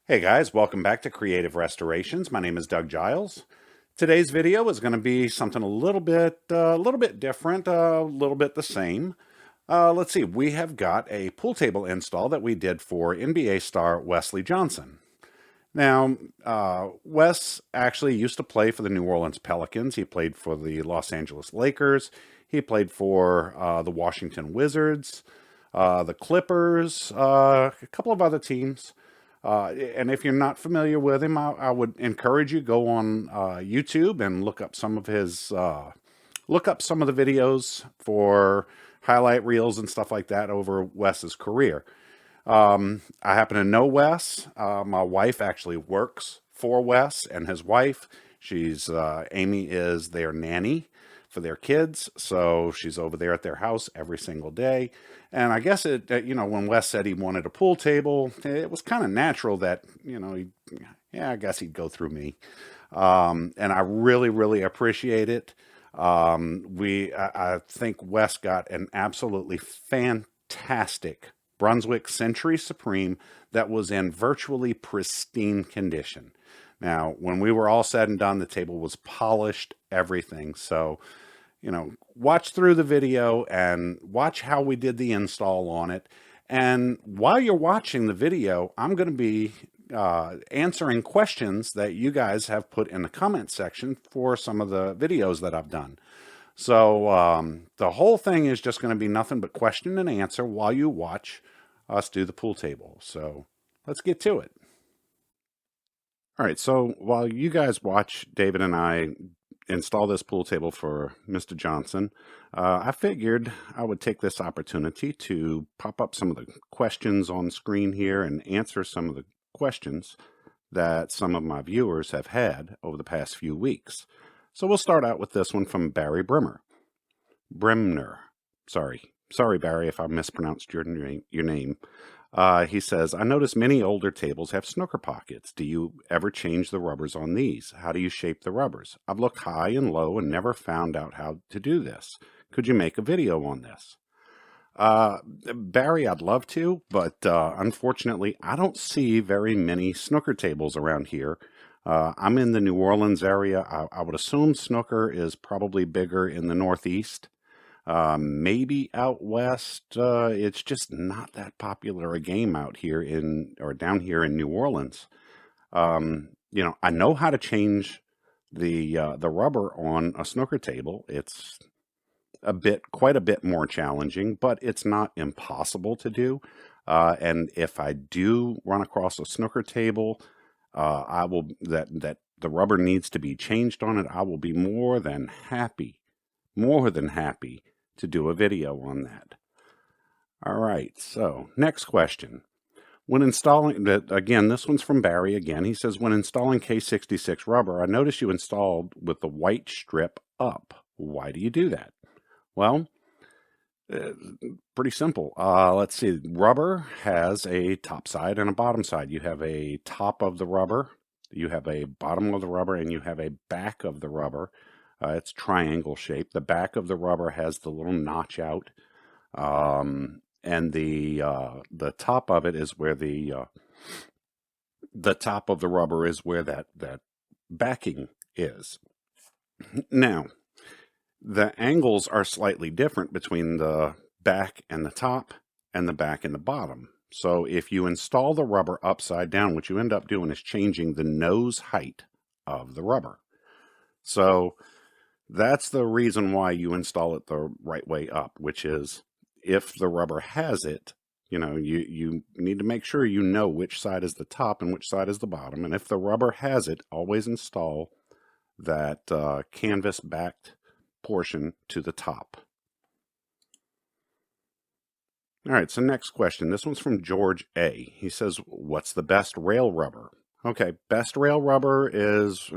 Hey guys, welcome back to Creative Restorations. My name is Doug Giles. Today's video is going to be something a little bit different, a little bit the same. Let's see, we have got a pool table install that we did for NBA star Wesley Johnson. Now, Wes actually used to play for the New Orleans Pelicans. He played for the Los Angeles Lakers. He played for the Washington Wizards, the Clippers, a couple of other teams. And if you're not familiar with him, I would encourage you go on YouTube and look up some of the videos for highlight reels and stuff like that over Wes's career. I happen to know Wes. My wife actually works for Wes and his wife. Amy is their nanny for their kids, so she's over there at their house every single day. And I guess when Wes said he wanted a pool table, it was kind of natural that, I guess he'd go through me. And I really, really appreciate it. I think Wes got an absolutely fantastic Brunswick Century Supreme that was in virtually pristine condition. Now, when we were all said and done, the table was polished, everything. So, watch through the video and watch how we did the install on it. And while you're watching the video, I'm going to be answering questions that you guys have put in the comment section for some of the videos that I've done. So the whole thing is just going to be nothing but question and answer while you watch us do the pool table. So let's get to it. All right, so while you guys watch David and I install this pool table for Mr. Johnson, I figured I would take this opportunity to pop up some of the questions on screen here and answer some of the questions that some of my viewers have had over the past few weeks. So we'll start out with this one from Barry Bremner. Sorry, Barry, if I mispronounced your name. He says, I notice many older tables have snooker pockets. Do you ever change the rubbers on these? How do you shape the rubbers? I've looked high and low and never found out how to do this. Could you make a video on this? Barry, I'd love to, but unfortunately, I don't see very many snooker tables around here. I'm in the New Orleans area. I would assume snooker is probably bigger in the Northeast. Maybe out west, it's just not that popular a game out here down here in New Orleans. I know how to change the rubber on a snooker table. It's quite a bit more challenging, but it's not impossible to do. And if I do run across a snooker table, that the rubber needs to be changed on it, I will be more than happy to do a video on that. All right, so next question. When installing, again, this one's from Barry again. He says, when installing K66 rubber, I noticed you installed with the white strip up. Why do you do that? Well, pretty simple. Let's see. Rubber has a top side and a bottom side. You have a top of the rubber, you have a bottom of the rubber, and you have a back of the rubber. It's triangle shaped. The back of the rubber has the little notch out, and the top of it is where the top of the rubber is where that backing is. Now, the angles are slightly different between the back and the top and the back and the bottom. So if you install the rubber upside down, what you end up doing is changing the nose height of the rubber. So that's the reason why you install it the right way up, which is if the rubber has it, you need to make sure you know which side is the top and which side is the bottom. And if the rubber has it, always install that canvas backed portion to the top. All right, so next question. This one's from George A. He says, what's the best rail rubber? Okay, best rail rubber is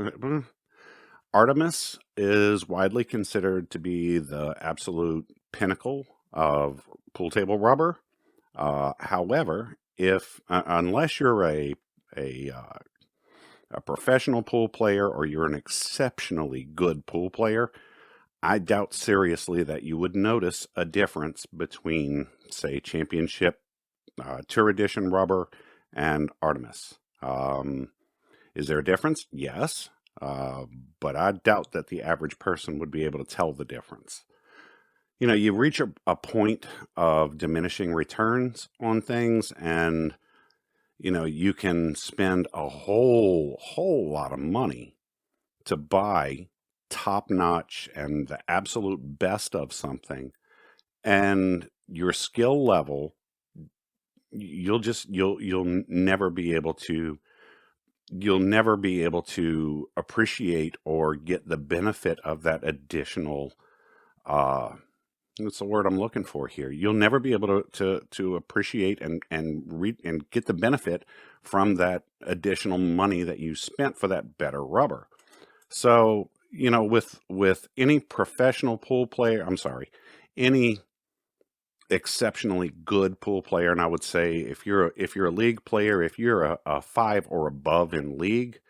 Artemis is widely considered to be the absolute pinnacle of pool table rubber. However, unless you're a professional pool player or you're an exceptionally good pool player, I doubt seriously that you would notice a difference between, say, Championship Tour Edition rubber and Artemis. Um, is there a difference? Yes. Uh, but I doubt that the average person would be able to tell the difference. You reach a point of diminishing returns on things, and you can spend a whole lot of money to buy top notch and the absolute best of something, and your skill level, you'll never be able to appreciate or get the benefit of that additional, uh what's the word I'm looking for here? You'll never be able to appreciate and get the benefit from that additional money that you spent for that better rubber. So, with any professional pool player, I'm sorry, any exceptionally good pool player, and I would say if you're a league player, if you're a five or above in league,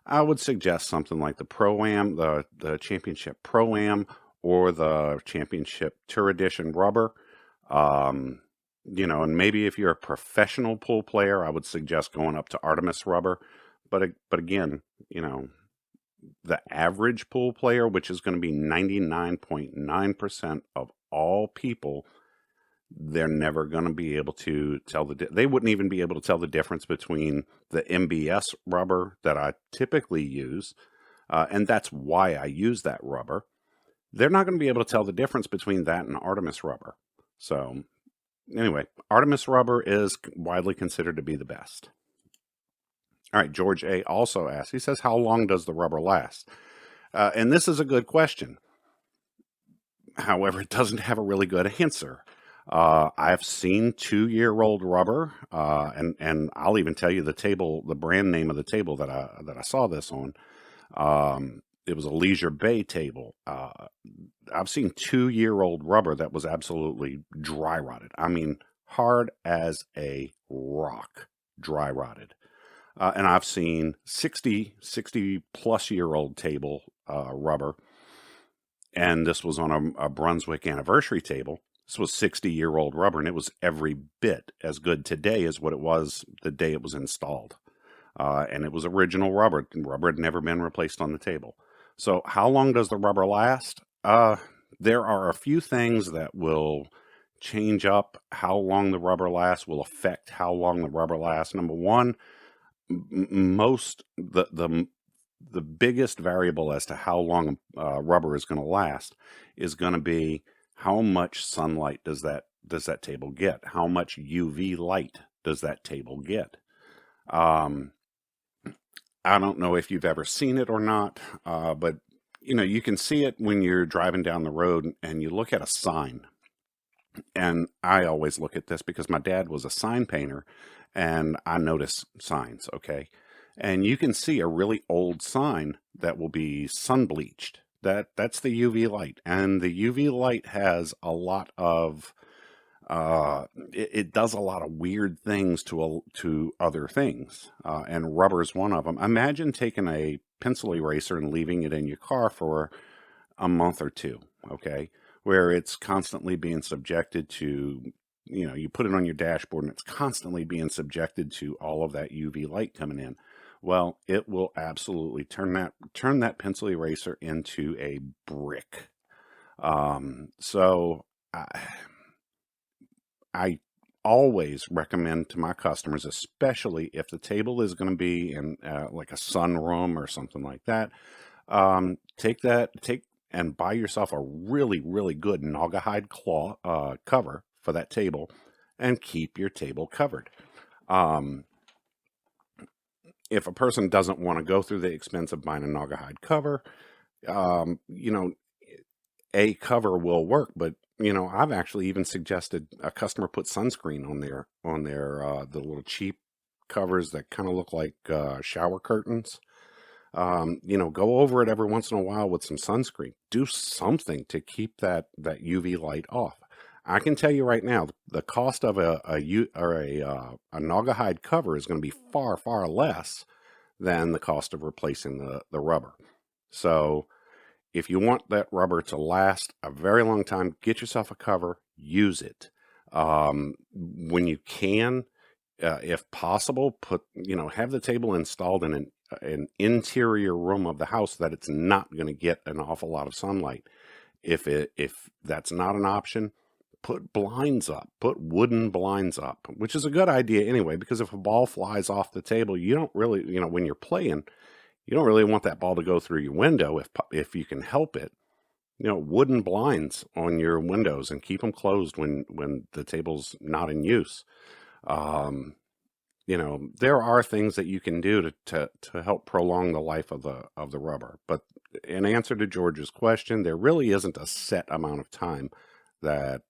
I would suggest something like the Pro-Am, the Championship Pro-Am, or the Championship Tour Edition rubber. Um, and maybe if you're a professional pool player, I would suggest going up to Artemis rubber. But again, the average pool player, which is going to be 99.9% of all people, they're never going to be able to tell they wouldn't even be able to tell the difference between the MBS rubber that I typically use, and that's why I use that rubber. They're not going to be able to tell the difference between that and Artemis rubber. So anyway, Artemis rubber is widely considered to be the best. All right, George A. also asks, he says, how long does the rubber last? And this is a good question. However, it doesn't have a really good answer. I've seen 2-year-old rubber, and I'll even tell you the brand name of the table that I saw this on. It was a Leisure Bay table. I've seen 2-year-old rubber that was absolutely dry rotted. I mean, hard as a rock, dry rotted. And I've seen 60 plus year old table rubber, and this was on a Brunswick anniversary table. This was 60-year-old rubber, and it was every bit as good today as what it was the day it was installed. And it was original rubber. Rubber had never been replaced on the table. So how long does the rubber last? There are a few things that will change up how long the rubber lasts, will affect how long the rubber lasts. Number one, the biggest variable as to how long rubber is going to last is going to be how much sunlight does that table get? How much UV light does that table get? I don't know if you've ever seen it or not, but you can see it when you're driving down the road and you look at a sign. And I always look at this because my dad was a sign painter, and I notice signs, okay? And you can see a really old sign that will be sun bleached. That's the UV light, and the UV light has a lot of it does a lot of weird things to other things, and rubber is one of them. Imagine taking a pencil eraser and leaving it in your car for a month or two, okay, where it's constantly being subjected to, you put it on your dashboard and it's constantly being subjected to all of that UV light coming in. Well, it will absolutely turn that pencil eraser into a brick. So I always recommend to my customers, especially if the table is going to be in like a sunroom or something like that, take and buy yourself a really, really good naugahyde cloth cover for that table, and keep your table covered. If a person doesn't want to go through the expense of buying a naugahyde cover, a cover will work, but I've actually even suggested a customer put sunscreen on their the little cheap covers that kind of look like shower curtains. Go over it every once in a while with some sunscreen. Do something to keep that UV light off. I can tell you right now, the cost of a naugahyde cover is going to be far, far less than the cost of replacing the rubber. So if you want that rubber to last a very long time, get yourself a cover, use it. When you can, If possible, have the table installed in an interior room of the house that it's not going to get an awful lot of sunlight. If that's not an option, put blinds up, put wooden blinds up, which is a good idea anyway, because if a ball flies off the table, you don't really, when you're playing, you don't really want that ball to go through your window if you can help it. Wooden blinds on your windows and keep them closed when the table's not in use. There are things that you can do to help prolong the life of the rubber. But in answer to George's question, there really isn't a set amount of time that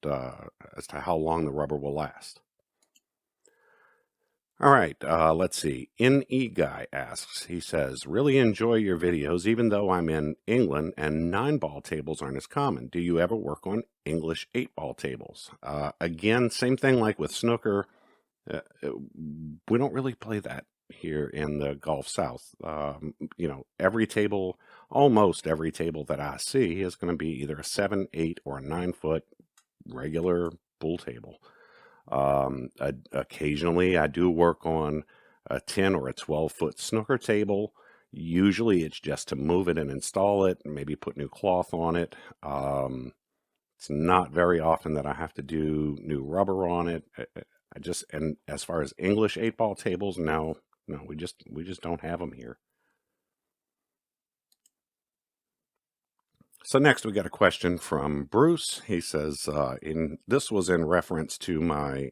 as to how long the rubber will last. All right, let's see. NE Guy asks, he says, really enjoy your videos, even though I'm in England and 9-ball tables aren't as common. Do you ever work on English 8-ball tables? Again, same thing like with snooker. We don't really play that here in the Gulf South. Almost every table that I see is going to be either a 7, 8, or a 9-foot regular pool table. Occasionally I do work on a 10 or a 12-foot snooker table. Usually it's just to move it and install it, and maybe put new cloth on it. It's not very often that I have to do new rubber on it. And as far as English 8-ball tables, no, we just don't have them here. So next we got a question from Bruce. He says, this was in reference to my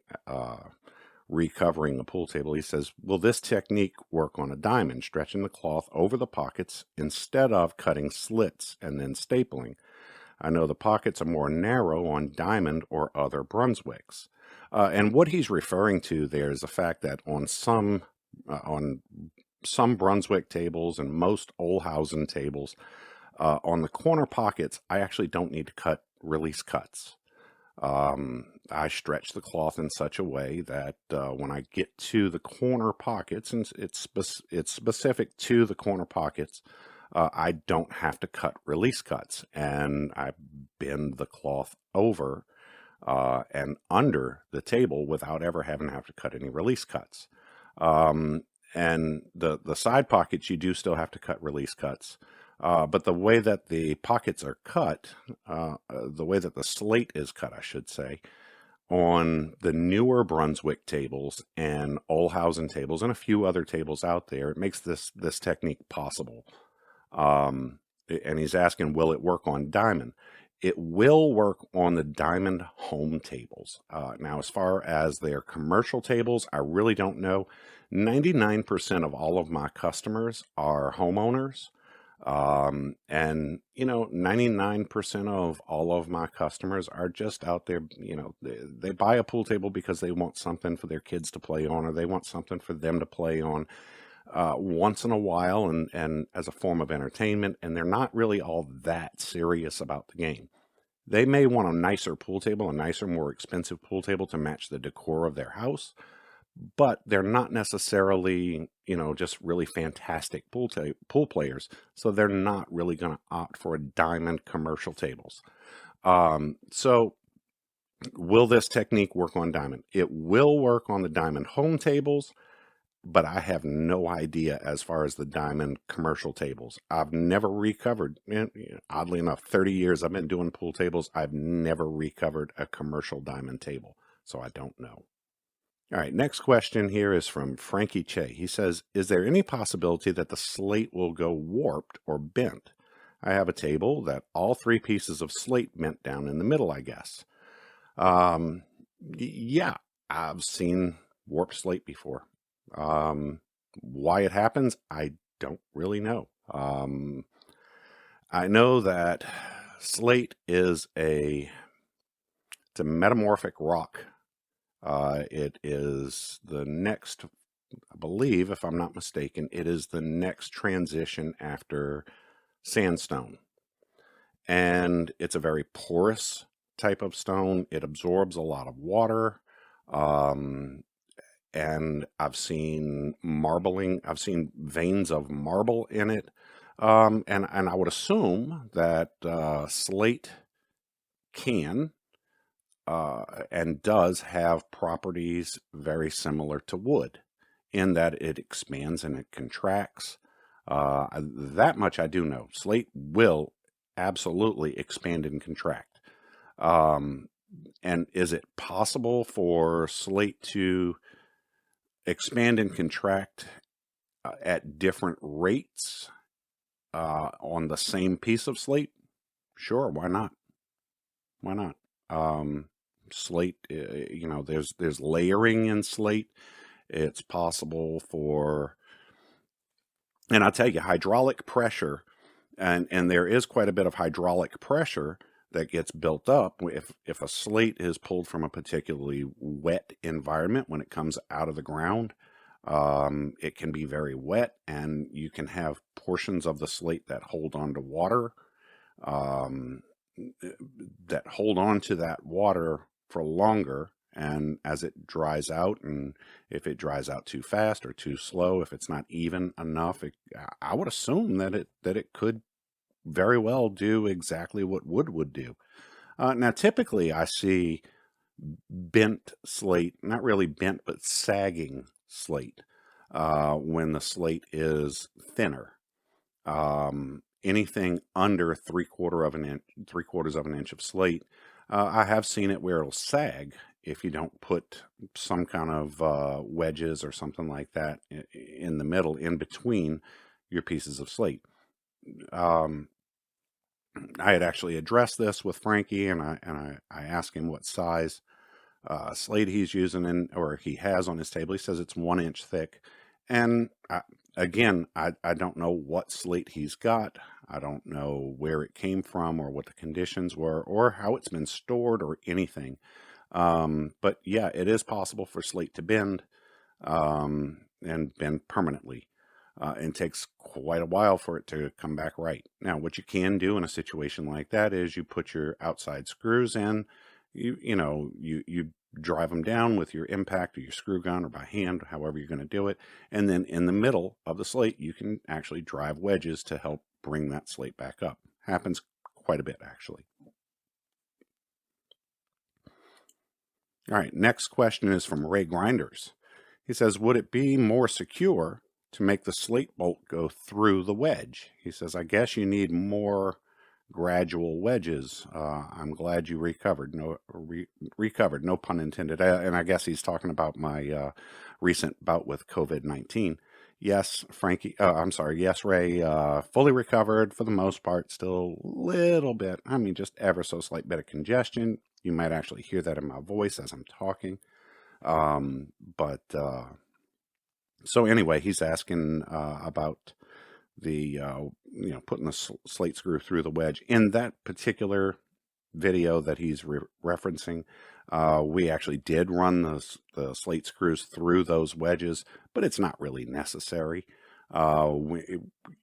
recovering a pool table. He says, will this technique work on a diamond, stretching the cloth over the pockets instead of cutting slits and then stapling? I know the pockets are more narrow on diamond or other Brunswicks. And what he's referring to there is the fact that on some Brunswick tables and most Olhausen tables, on the corner pockets, I actually don't need to cut release cuts. I stretch the cloth in such a way that when I get to the corner pockets, and it's specific to the corner pockets, I don't have to cut release cuts, and I bend the cloth over and under the table without ever having to have to cut any release cuts. And the side pockets, you do still have to cut release cuts. But the way that the pockets are cut, the way that the slate is cut, I should say, on the newer Brunswick tables and Olhausen tables and a few other tables out there, it makes this technique possible. And he's asking, will it work on diamond? It will work on the diamond home tables. Now, as far as their commercial tables, I really don't know. 99% of all of my customers are homeowners. And 99% of all of my customers are just out there, they buy a pool table because they want something for their kids to play on, or they want something for them to play on once in a while and as a form of entertainment, and they're not really all that serious about the game. They may want a nicer pool table, a nicer, more expensive pool table to match the decor of their house, but they're not necessarily, just really fantastic pool players. So they're not really going to opt for diamond commercial tables. So will this technique work on diamond? It will work on the diamond home tables, but I have no idea as far as the diamond commercial tables. I've never recovered, oddly enough, 30 years I've been doing pool tables. I've never recovered a commercial diamond table, so I don't know. All right, next question here is from Frankie Che. He says, is there any possibility that the slate will go warped or bent? I have a table that all 3 pieces of slate bent down in the middle, I guess. Yeah, I've seen warped slate before. Why it happens, I don't really know. I know that slate is it's a metamorphic rock. It is the next, I believe, if I'm not mistaken, it is the next transition after sandstone. And it's a very porous type of stone. It absorbs a lot of water. And I've seen marbling. I've seen veins of marble in it. And I would assume that slate can and does have properties very similar to wood in that it expands and it contracts. That much I do know. Slate will absolutely expand and contract. And is it possible for slate to expand and contract at different rates on the same piece of slate? Sure, why not? Why not? Slate, there's layering in slate. It's possible for, and I'll tell you, hydraulic pressure, and there is quite a bit of hydraulic pressure that gets built up if a slate is pulled from a particularly wet environment when it comes out of the ground. It can be very wet, and you can have portions of the slate that hold on to water, that hold on to that water for longer. And as it dries out, and if it dries out too fast or too slow, if it's not even enough, I would assume that it could very well do exactly what wood would do. Now, typically, I see bent slate, not really bent, but sagging slate, when the slate is thinner. Anything under 3/4 of an inch of slate, I have seen it where it'll sag if you don't put some kind of wedges or something like that in the middle, in between your pieces of slate. I had actually addressed this with Frankie, and I asked him what size slate he's using, or he has on his table. He says it's 1 inch thick, and again, I don't know what slate he's got. I don't know where it came from, or what the conditions were, or how it's been stored, or anything. But yeah, it is possible for slate to bend, and bend permanently. And takes quite a while for it to come back right. Now, what you can do in a situation like that is you put your outside screws in. You drive them down with your impact or your screw gun, or by hand, however you're going to do it. And then in the middle of the slate, you can actually drive wedges to help bring that slate back up. Happens quite a bit, actually. All right, next question is from Ray Grinders. He says, would it be more secure to make the slate bolt go through the wedge? He says, I guess you need more gradual wedges. I'm glad you recovered. Recovered, no pun intended. And I guess he's talking about my recent bout with COVID-19. Yes, Frankie, I'm sorry. Yes, Ray, fully recovered for the most part. Still a little bit, just ever so slight bit of congestion. You might actually hear that in my voice as I'm talking. So anyway, he's asking about the putting the slate screw through the wedge. In that particular video that he's referencing, we actually did run the slate screws through those wedges, but it's not really necessary. When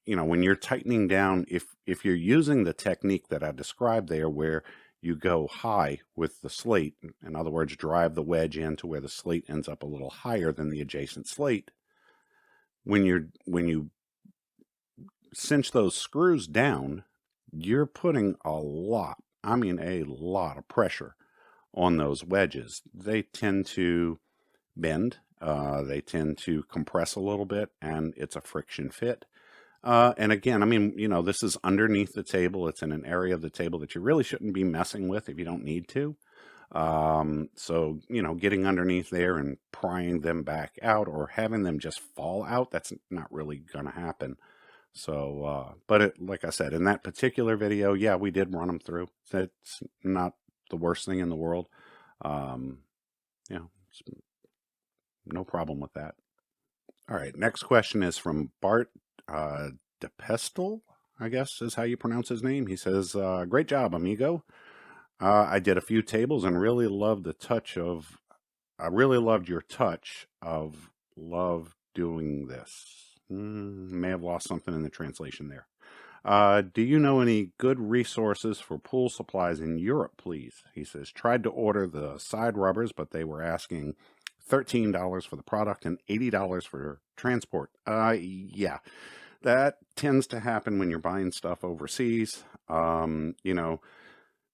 you're tightening down, if you're using the technique that I described there, where you go high with the slate, in other words, drive the wedge in to where the slate ends up a little higher than the adjacent slate. When you cinch those screws down, you're putting a lot of pressure on those wedges. They tend to bend, they tend to compress a little bit, and it's a friction fit. And again, this is underneath the table. It's in an area of the table that you really shouldn't be messing with if you don't need to. So, getting underneath there and prying them back out, or having them just fall out, that's not really going to happen. So, but like I said, in that particular video, yeah, we did run them through. It's not the worst thing in the world. No problem with that. All right, next question is from Bart DePestel, I guess is how you pronounce his name. He says, great job, amigo. I did a few tables and really loved your touch of love doing this. May have lost something in the translation there. Do you know any good resources for pool supplies in Europe, please? He says, tried to order the side rubbers, but they were asking $13 for the product and $80 for transport. Yeah, that tends to happen when you're buying stuff overseas.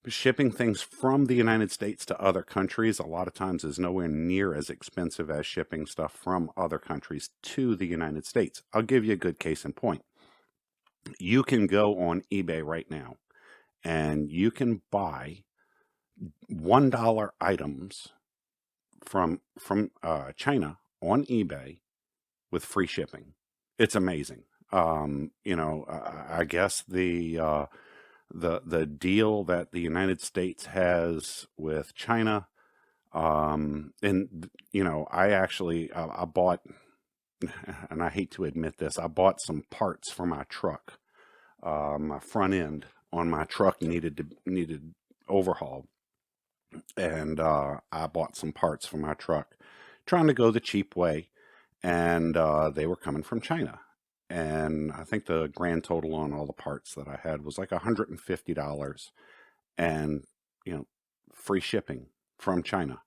Shipping things from the United States to other countries a lot of times is nowhere near as expensive as shipping stuff from other countries to the United States. I'll give you a good case in point. You can go on eBay right now and you can buy $1 items from China on eBay with free shipping. It's amazing. I guess the deal that the United States has with China, and I actually I bought, and I hate to admit this, I bought some parts for my truck. My front end on my truck needed overhaul, and I bought some parts for my truck, trying to go the cheap way, and they were coming from China. And I think the grand total on all the parts that I had was like $150, and free shipping from China.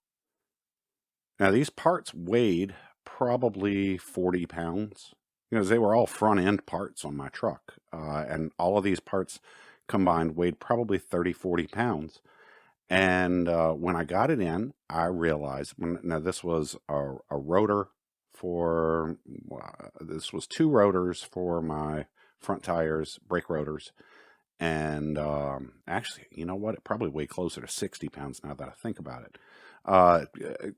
Now these parts weighed probably 40 pounds, because they were all front end parts on my truck, and all of these parts combined weighed probably 30-40 pounds. And when I got it in, I realized, now this was a rotor for, this was 2 rotors for my front tires, brake rotors. And actually, you know what? It probably weighed closer to 60 pounds now that I think about it.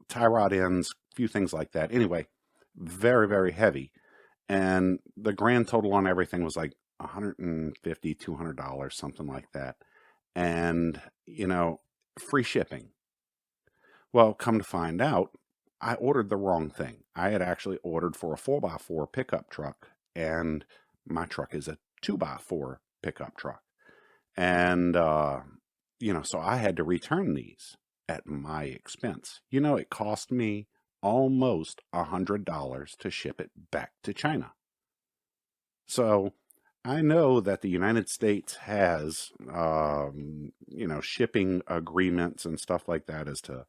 Tie rod ends, a few things like that. Anyway, very, very heavy. And the grand total on everything was like $150, $200, something like that. And, free shipping. Well, come to find out, I ordered the wrong thing. I had actually ordered for a 4x4 pickup truck, and my truck is a 2x4 pickup truck. And, so I had to return these at my expense. It cost me almost $100 to ship it back to China. So I know that the United States has, shipping agreements and stuff like that as to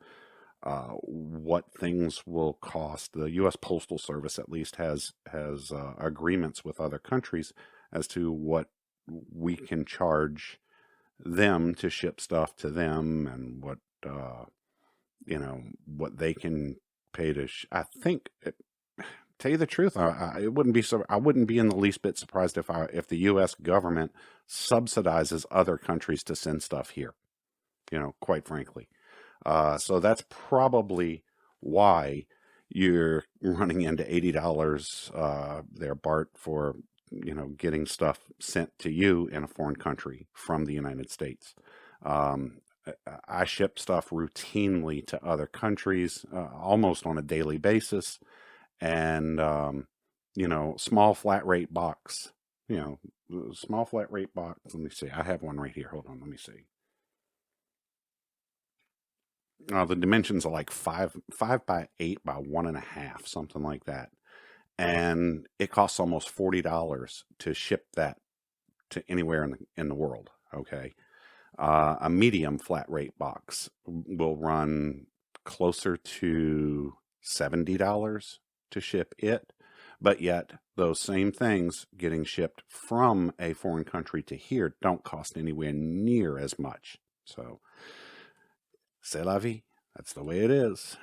what things will cost. The U.S. Postal Service at least has agreements with other countries as to what we can charge them to ship stuff to them, and what what they can pay to. I think. Tell you the truth, I wouldn't be in the least bit surprised if the U.S. government subsidizes other countries to send stuff here. Quite frankly. So that's probably why you're running into $80 there, Bart, for getting stuff sent to you in a foreign country from the United States. I ship stuff routinely to other countries, almost on a daily basis, and small flat rate box. Small flat rate box. Let me see. I have one right here. Hold on. Let me see. The dimensions are like 5 by 8 by 1.5, something like that. And it costs almost $40 to ship that to anywhere in the world. Okay. A medium flat rate box will run closer to $70 to ship it. But yet those same things getting shipped from a foreign country to here don't cost anywhere near as much. So, c'est la vie. That's the way it is.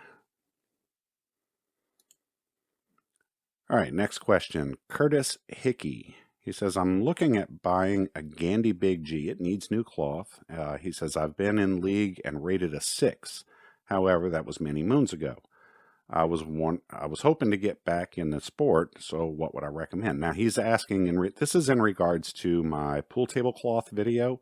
All right, next question. Curtis Hickey. He says, I'm looking at buying a Gandy Big G. It needs new cloth. He says, I've been in league and rated a 6. However, that was many moons ago. I was hoping to get back in the sport, so what would I recommend? Now, he's asking, this is in regards to my pool tablecloth video.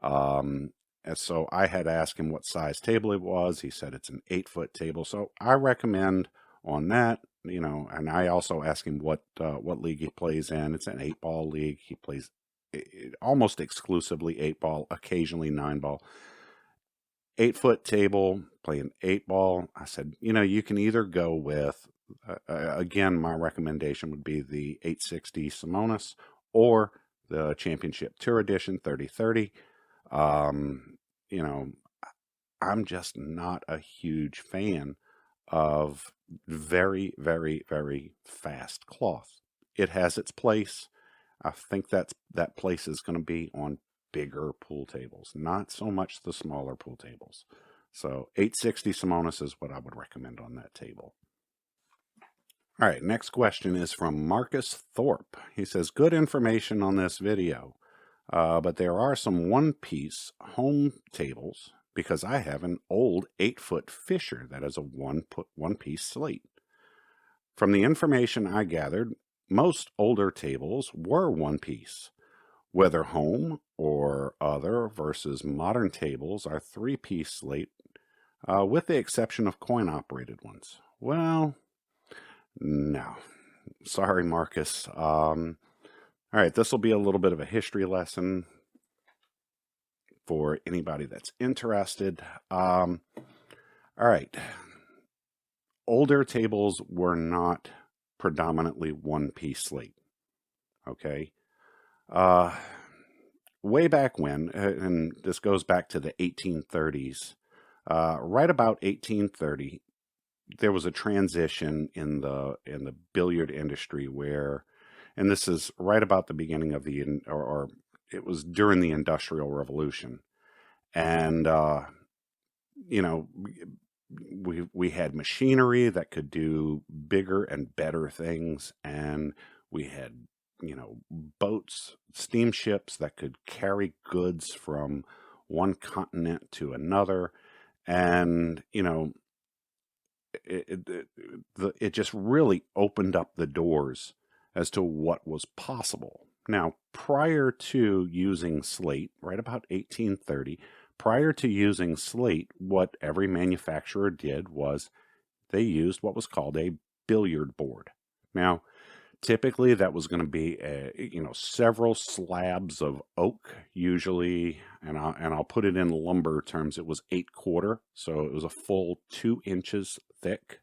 So I had asked him what size table it was. He said it's an 8-foot table. So I recommend on that, and I also asked him what league he plays in. It's an 8-ball league. He plays almost exclusively 8-ball, occasionally 9-ball. 8-foot table, playing 8-ball. I said, you can either go with, again, my recommendation would be the 860 Simonis or the Championship Tour Edition 3030. I'm just not a huge fan of very, very, very fast cloth. It has its place. I think that place is going to be on bigger pool tables, not so much the smaller pool tables. So 860 Simonis is what I would recommend on that table. All right, next question is from Marcus Thorpe. He says, good information on this video, but there are some one-piece home tables because I have an old 8-foot Fisher that is a one-piece slate. From the information I gathered, most older tables were one-piece. Whether home or other versus modern tables are 3-piece slate, with the exception of coin-operated ones. Well, no. Sorry, Marcus. All right, this will be a little bit of a history lesson for anybody that's interested. All right. Older tables were not predominantly one-piece slate. Okay. Way back when, and this goes back to the 1830s, right about 1830, there was a transition in the billiard industry where, and this is right about the beginning of or it was during the Industrial Revolution, and you know, we had machinery that could do bigger and better things, and we had, you know, boats, steamships that could carry goods from one continent to another, and you know, it just really opened up the doors as to what was possible. Now, prior to using slate, right about 1830, prior to using slate, what every manufacturer did was they used what was called a billiard board. Now, typically that was going to be several slabs of oak, usually, and I'll put it in lumber terms, it was 8/4, so it was a full 2 inches thick.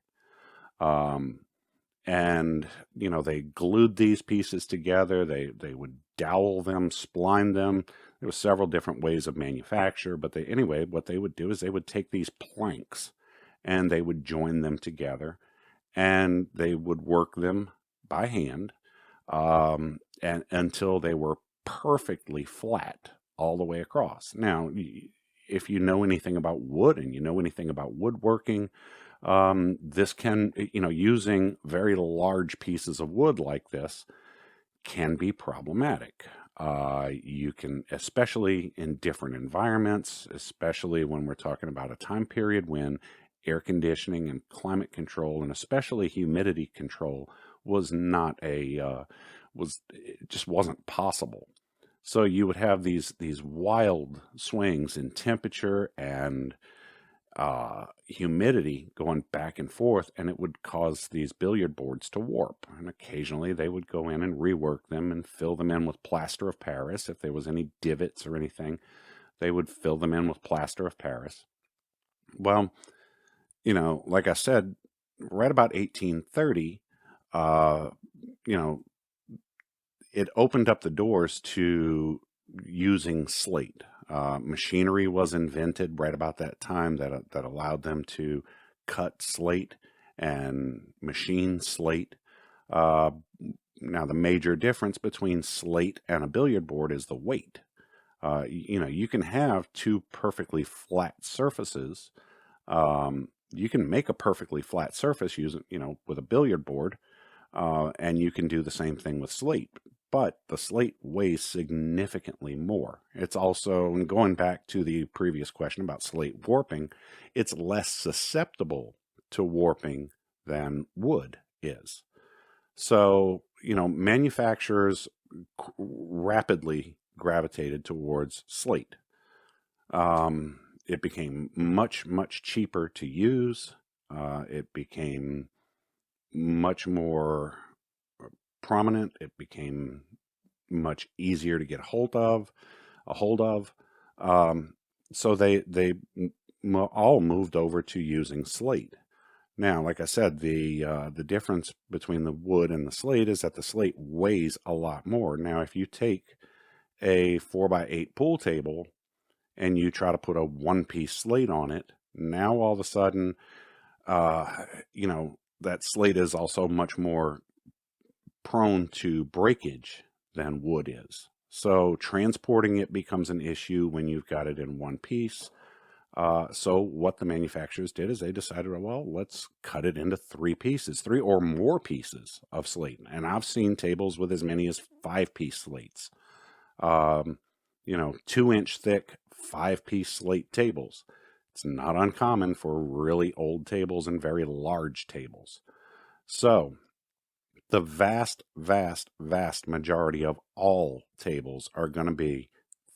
And you know, they glued these pieces together. They would dowel them, spline them. There were several different ways of manufacture, but anyway, what they would do is they would take these planks and they would join them together, and they would work them by hand, and until they were perfectly flat all the way across. Now, if you know anything about wood and you know anything about woodworking, this can, using very large pieces of wood like this can be problematic. You can, especially in different environments, especially when we're talking about a time period when air conditioning and climate control, and especially humidity control, was not it just wasn't possible. So you would have these wild swings in temperature and humidity going back and forth, and it would cause these billiard boards to warp. And occasionally they would go in and rework them and fill them in with plaster of Paris. If there was any divots or anything, they would fill them in with plaster of Paris. Well, like I said, right about 1830, it opened up the doors to using slate. Machinery was invented right about that time that allowed them to cut slate and machine slate. Now, the major difference between slate and a billiard board is the weight. You can have two perfectly flat surfaces. You can make a perfectly flat surface using, with a billiard board, and you can do the same thing with slate. But the slate weighs significantly more. It's also, and going back to the previous question about slate warping, it's less susceptible to warping than wood is. So, manufacturers rapidly gravitated towards slate. It became much, much cheaper to use. It became much more prominent. It became much easier to get a hold of. So they all moved over to using slate. Now, like I said, the difference between the wood and the slate is that the slate weighs a lot more. Now, if you take a 4x8 pool table and you try to put a one-piece slate on it, now all of a sudden, that slate is also much more prone to breakage than wood is. So transporting it becomes an issue when you've got it in one piece. So what the manufacturers did is they decided, well, let's cut it into three pieces, three or more pieces of slate. And I've seen tables with as many as 5-piece slates. 2-inch thick, 5-piece slate tables. It's not uncommon for really old tables and very large tables. So the vast, vast, vast majority of all tables are going to be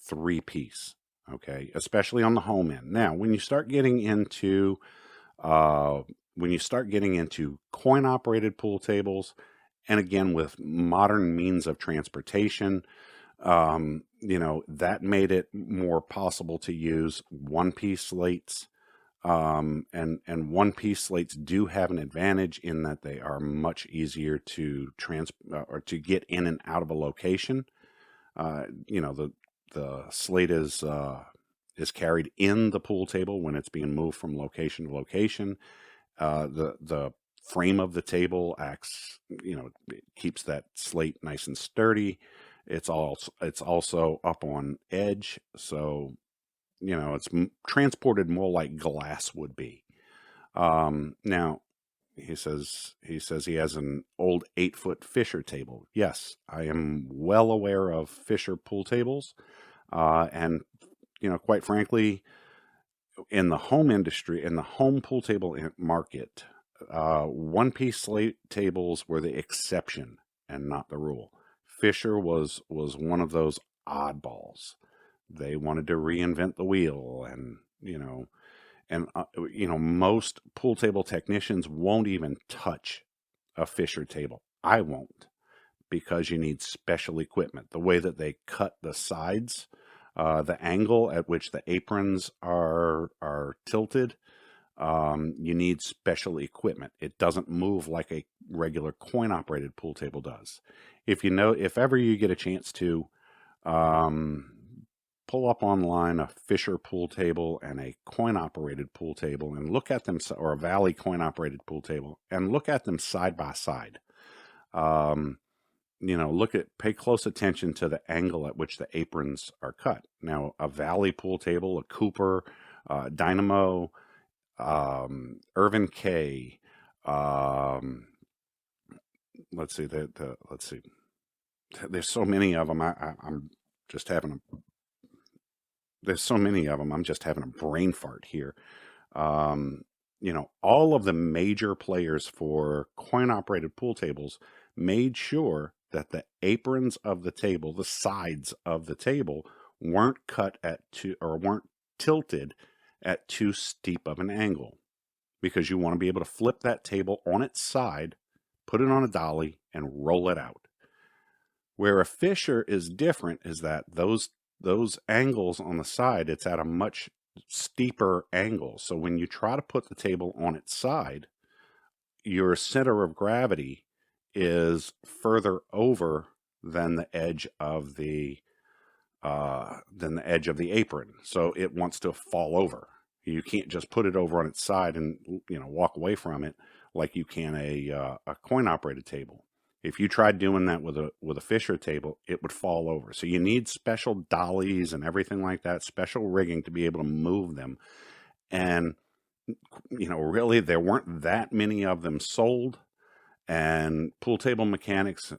3-piece. Okay, especially on the home end. Now, when you start getting into coin-operated pool tables, and again with modern means of transportation, that made it more possible to use 1-piece slates. And 1-piece slates do have an advantage in that they are much easier to or to get in and out of a location. The slate is carried in the pool table when it's being moved from location to location. The frame of the table acts, it keeps that slate nice and sturdy. It's also up on edge, so it's transported more like glass would be. Now he says he has an old 8-foot Fisher table. Yes, I am well aware of Fisher pool tables. And, quite frankly, in the home industry, in the home pool table market, 1-piece slate tables were the exception and not the rule. Fisher was one of those oddballs. They wanted to reinvent the wheel, and most pool table technicians won't even touch a Fisher table. I won't, because you need special equipment. The way that they cut the sides, the angle at which the aprons are tilted, you need special equipment. It doesn't move like a regular coin-operated pool table does. If ever you get a chance to pull up online a Fisher pool table and a coin-operated pool table and look at them, or a Valley coin-operated pool table, and look at them side by side. Pay close attention to the angle at which the aprons are cut. Now, a Valley pool table, a Cooper, Dynamo, Irvin K. Let's see. There's so many of them. I'm just having There's so many of them. I'm just having a brain fart here. All of the major players for coin-operated pool tables made sure that the aprons of the table, the sides of the table, weren't weren't tilted at too steep of an angle, because you want to be able to flip that table on its side, put it on a dolly, and roll it out. Where a Fisher is different is that those angles on the side, it's at a much steeper angle. So when you try to put the table on its side, your center of gravity is further over than the edge of the apron. So it wants to fall over. You can't just put it over on its side and walk away from it like you can a coin-operated table. If you tried doing that with a Fisher table, it would fall over. So you need special dollies and everything like that, special rigging to be able to move them. And really, there weren't that many of them sold. And pool table mechanics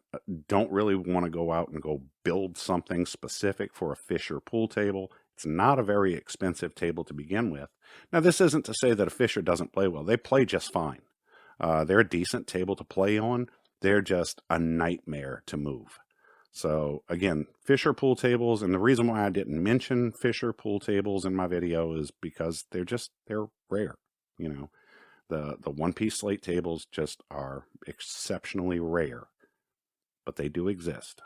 don't really want to go out and go build something specific for a Fisher pool table. It's not a very expensive table to begin with. Now, this isn't to say that a Fisher doesn't play well. They play just fine. They're a decent table to play on. They're just a nightmare to move. So again, Fisher pool tables, and the reason why I didn't mention Fisher pool tables in my video is because they're rare. The 1-piece slate tables just are exceptionally rare, but they do exist.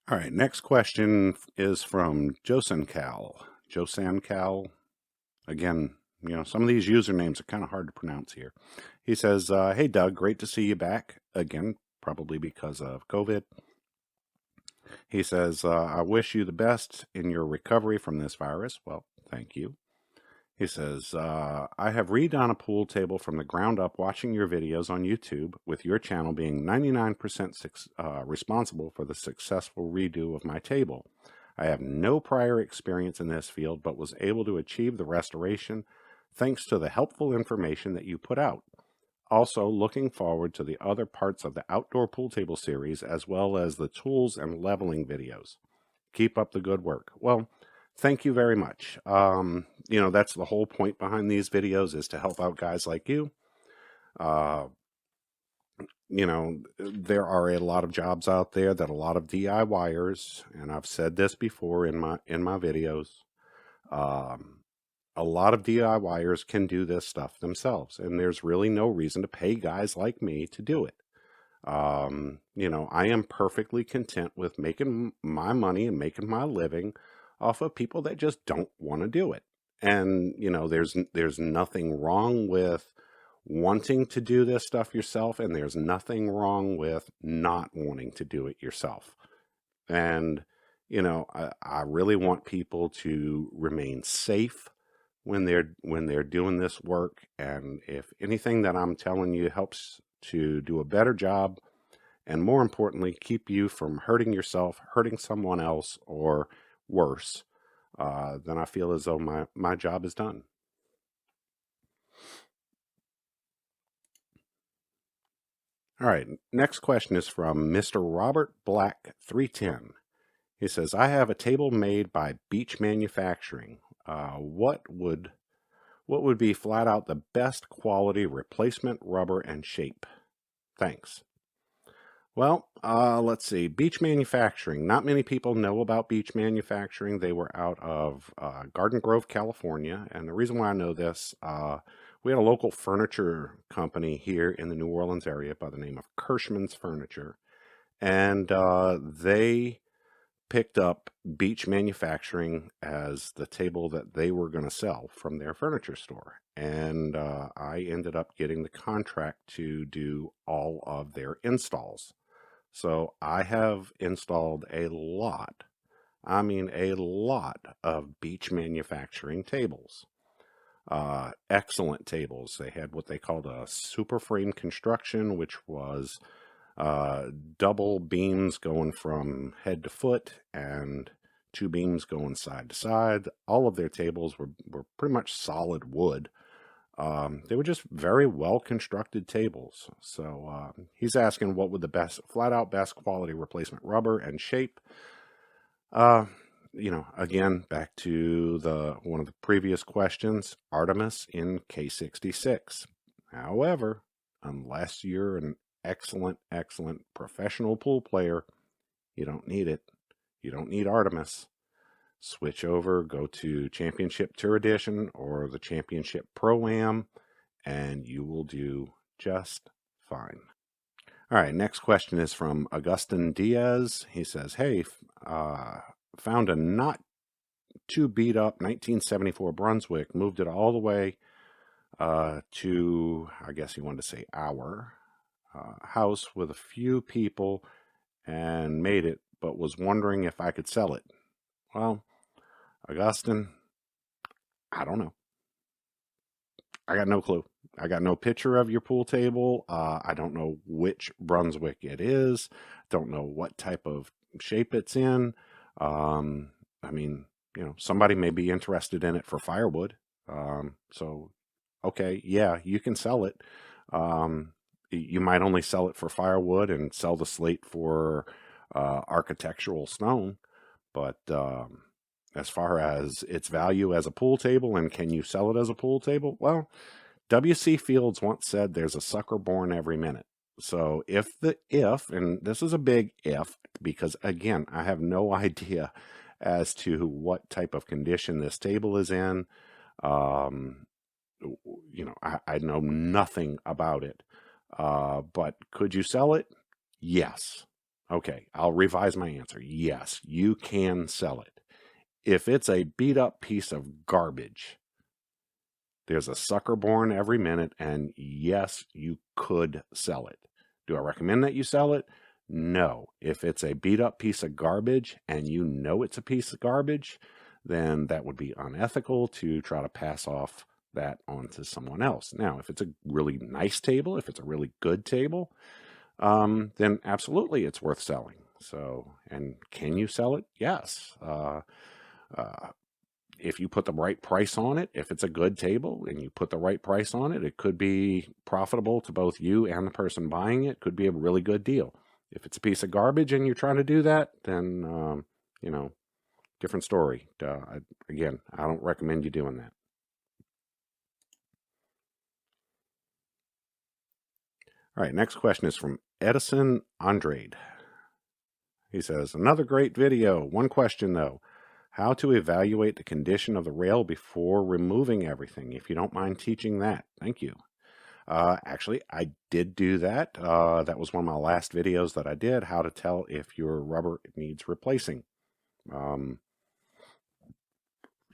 All right, next question is from Josan Cal. Again, some of these usernames are kind of hard to pronounce here. He says, hey, Doug, great to see you back again, probably because of COVID. He says, I wish you the best in your recovery from this virus. Well, thank you. He says, I have redone a pool table from the ground up watching your videos on YouTube, with your channel being 99% responsible for the successful redo of my table. I have no prior experience in this field, but was able to achieve the restoration thanks to the helpful information that you put out. Also, looking forward to the other parts of the outdoor pool table series, as well as the tools and leveling videos. Keep up the good work. Well, thank you very much. That's the whole point behind these videos, is to help out guys like you. There are a lot of jobs out there that a lot of DIYers, and I've said this before in my videos, a lot of DIYers can do this stuff themselves, and there's really no reason to pay guys like me to do it. I am perfectly content with making my money and making my living off of people that just don't want to do it. And, there's nothing wrong with wanting to do this stuff yourself, and there's nothing wrong with not wanting to do it yourself. And, I really want people to remain safe when they're doing this work. And if anything that I'm telling you helps to do a better job, and more importantly, keep you from hurting yourself, hurting someone else, or worse, then I feel as though my job is done. All right, next question is from Mr. Robert Black 310. He says, I have a table made by Beach Manufacturing. What would be flat out the best quality replacement rubber and shape? Thanks. Well, let's see. Beach Manufacturing. Not many people know about Beach Manufacturing. They were out of Garden Grove, California. And the reason why I know this, we had a local furniture company here in the New Orleans area by the name of Kirschman's Furniture. And they picked up Beach Manufacturing as the table that they were going to sell from their furniture store. And I ended up getting the contract to do all of their installs. So I have installed a lot of Beach Manufacturing tables. Excellent tables. They had what they called a super frame construction, which was double beams going from head to foot and two beams going side to side. All of their tables were pretty much solid wood. They were just very well constructed tables. So he's asking what would the flat out best quality replacement rubber and shape. Again, back to one of the previous questions, Artemis in K66. However, unless you're an excellent professional pool player, you don't need it. You don't need Artemis. Switch over, go to Championship Tour Edition or the Championship Pro-Am, and you will do just fine. All right, next question is from Augustin Diaz. He says, hey, found a not too beat up 1974 Brunswick, moved it all the way to, I guess he wanted to say our house with a few people and made it, but was wondering if I could sell it. Well, Augustine, I don't know. I got no clue. I got no picture of your pool table. I don't know which Brunswick it is. Don't know what type of shape it's in. Somebody may be interested in it for firewood. So, okay, yeah, you can sell it. You might only sell it for firewood and sell the slate for architectural stone. But as far as its value as a pool table and can you sell it as a pool table? Well, W.C. Fields once said there's a sucker born every minute. So and this is a big if, because again, I have no idea as to what type of condition this table is in. I know nothing about it. But could you sell it? Yes. Okay, I'll revise my answer. Yes, you can sell it. If it's a beat up piece of garbage, there's a sucker born every minute, and yes, you could sell it. Do I recommend that you sell it? No. If it's a beat up piece of garbage and you know it's a piece of garbage, then that would be unethical to try to pass off that onto someone else. Now, if it's a really nice table, if it's a really good table, then absolutely it's worth selling. So, and can you sell it? Yes. If you put the right price on it, if it's a good table and you put the right price on it, it could be profitable to both you and the person buying it. Could be a really good deal. If it's a piece of garbage and you're trying to do that, then, different story. Again, I don't recommend you doing that. All right, next question is from Edison Andrade. He says, another great video. One question though. How to evaluate the condition of the rail before removing everything, if you don't mind teaching that. Thank you. Actually, I did do that. That was one of my last videos that I did, how to tell if your rubber needs replacing.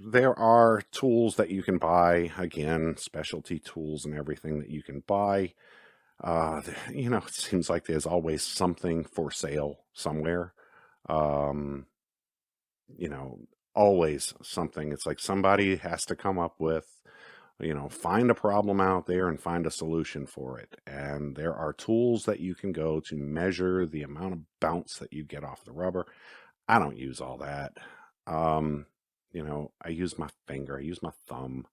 There are tools that you can buy, again, specialty tools and everything that you can buy. It seems like there's always something for sale somewhere. Always something. It's like somebody has to come up with, find a problem out there and find a solution for it. And there are tools that you can go to measure the amount of bounce that you get off the rubber. I don't use all that. I use my finger, I use my thumb.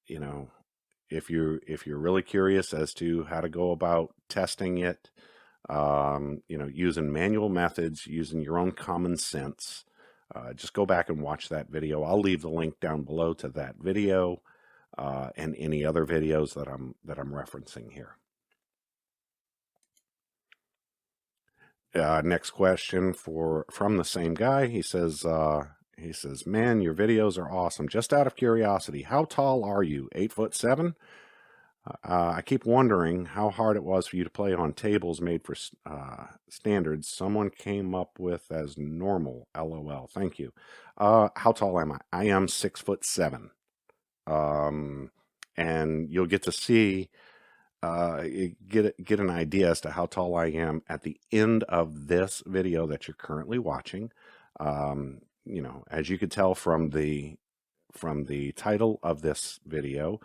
If you're really curious as to how to go about testing it, using manual methods, using your own common sense, just go back and watch that video. I'll leave the link down below to that video and any other videos that I'm referencing here. Next question from the same guy. He says, man, your videos are awesome. Just out of curiosity, how tall are you? 8'7"? I keep wondering how hard it was for you to play on tables made for standards someone came up with as normal. LOL. Thank you. How tall am I? I am 6'7". And you'll get to see, get an idea as to how tall I am at the end of this video that you're currently watching. As you could tell from the title of this video,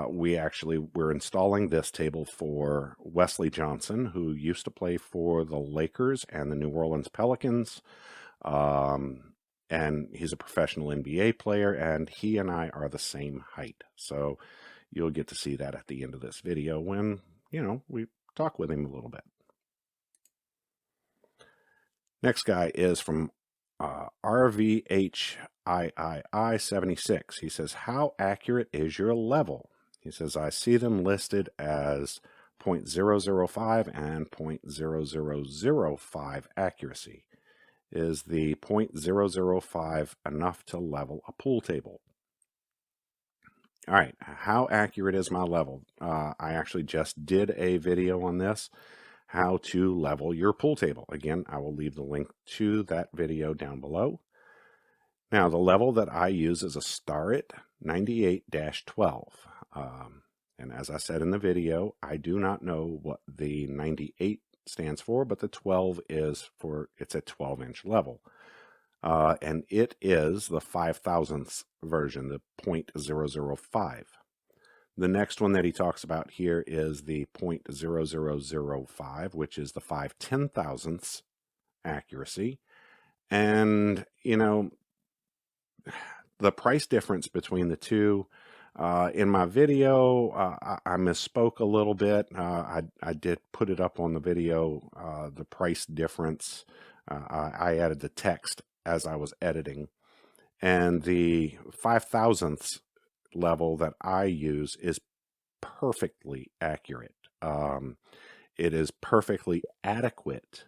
we're installing this table for Wesley Johnson, who used to play for the Lakers and the New Orleans Pelicans. And he's a professional NBA player, and he and I are the same height. So you'll get to see that at the end of this video when, we talk with him a little bit. Next guy is from RVHIII76. He says, how accurate is your level? He says, I see them listed as 0.005 and 0.0005 accuracy. Is the 0.005 enough to level a pool table? All right, how accurate is my level? I actually just did a video on this, how to level your pool table. Again, I will leave the link to that video down below. Now, the level that I use is a Starrett 98-12. And as I said in the video, I do not know what the 98 stands for, but the 12 is it's a 12-inch level. And it is the 5,000th version, the 0.0005. The next one that he talks about here is the 0.0005, which is the 5/10,000ths accuracy. And, the price difference between the two, in my video, I misspoke a little bit. I did put it up on the video, the price difference. I added the text as I was editing. And the 5,000ths level that I use is perfectly accurate. It is perfectly adequate.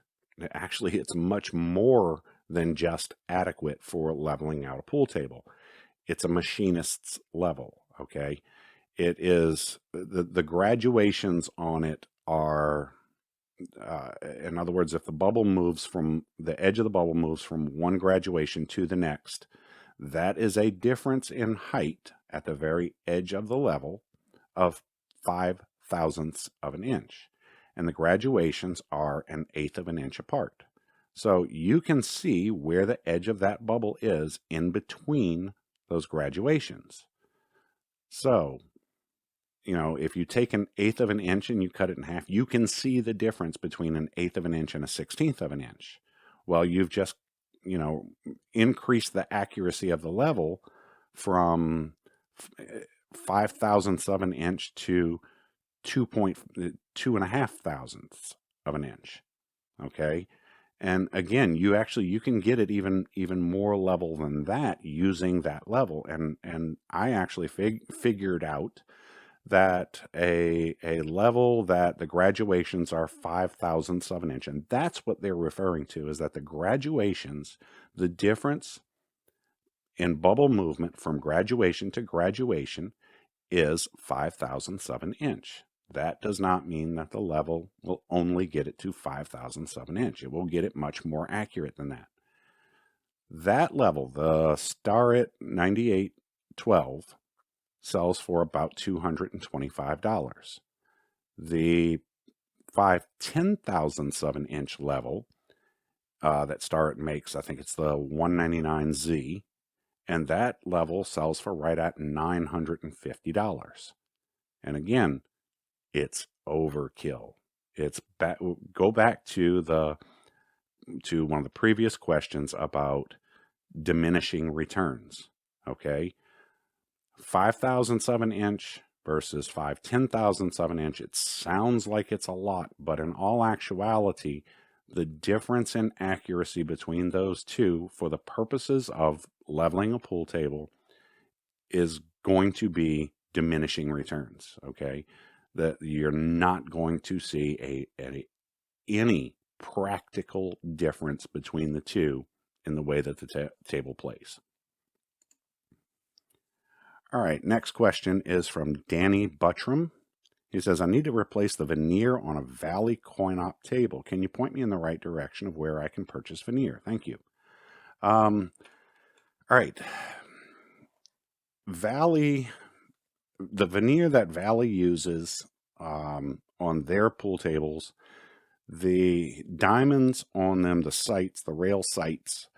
Actually, it's much more than just adequate for leveling out a pool table. It's a machinist's level, okay? It is, the graduations on it are, in other words, if the bubble moves from, the edge of the bubble moves from one graduation to the next, that is a difference in height at the very edge of the level of 5/1000ths of an inch. And the graduations are 1/8 of an inch apart. So you can see where the edge of that bubble is in between those graduations. So, if you take 1/8 of an inch and you cut it in half, you can see the difference between 1/8 of an inch and 1/16 of an inch. Well, you've just, increased the accuracy of the level from 5 thousandths of an inch to 2.5 thousandths of an inch. Okay. And again, you can get it even more level than that using that level. And I actually figured out that a level that the graduations are 5 thousandths of an inch, and that's what they're referring to, is that the graduations, the difference in bubble movement from graduation to graduation is 5 thousandths of an inch. That does not mean that the level will only get it to 5 thousandths of an inch. It will get it much more accurate than that. That level, the Starrett 9812, sells for about $225. The 5/10,000ths of an inch level that Starrett makes, I think it's the 199Z, and that level sells for right at $950. And again, it's overkill. It's go back to one of the previous questions about diminishing returns. Okay, 5 thousandths of an inch versus 5/10,000ths of an inch. It sounds like it's a lot, but in all actuality, the difference in accuracy between those two for the purposes of leveling a pool table is going to be diminishing returns. Okay, that you're not going to see any practical difference between the two in the way that the table plays. All right, next question is from Danny Buttram. He says, I need to replace the veneer on a Valley coin-op table. Can you point me in the right direction of where I can purchase veneer? Thank you. All right. Valley, the veneer that Valley uses on their pool tables, the diamonds on them, the sights, the rail sights,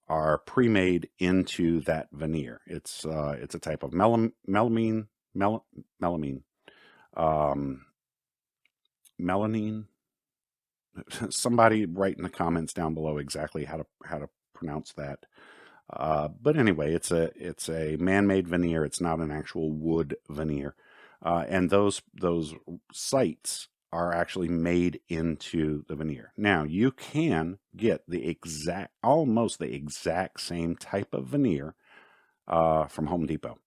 are pre-made into that veneer. It's a type of melamine. Somebody write in the comments down below exactly how to pronounce that. But anyway, it's a man-made veneer. It's not an actual wood veneer, and those sights are actually made into the veneer. Now, you can get almost the exact same type of veneer from Home Depot.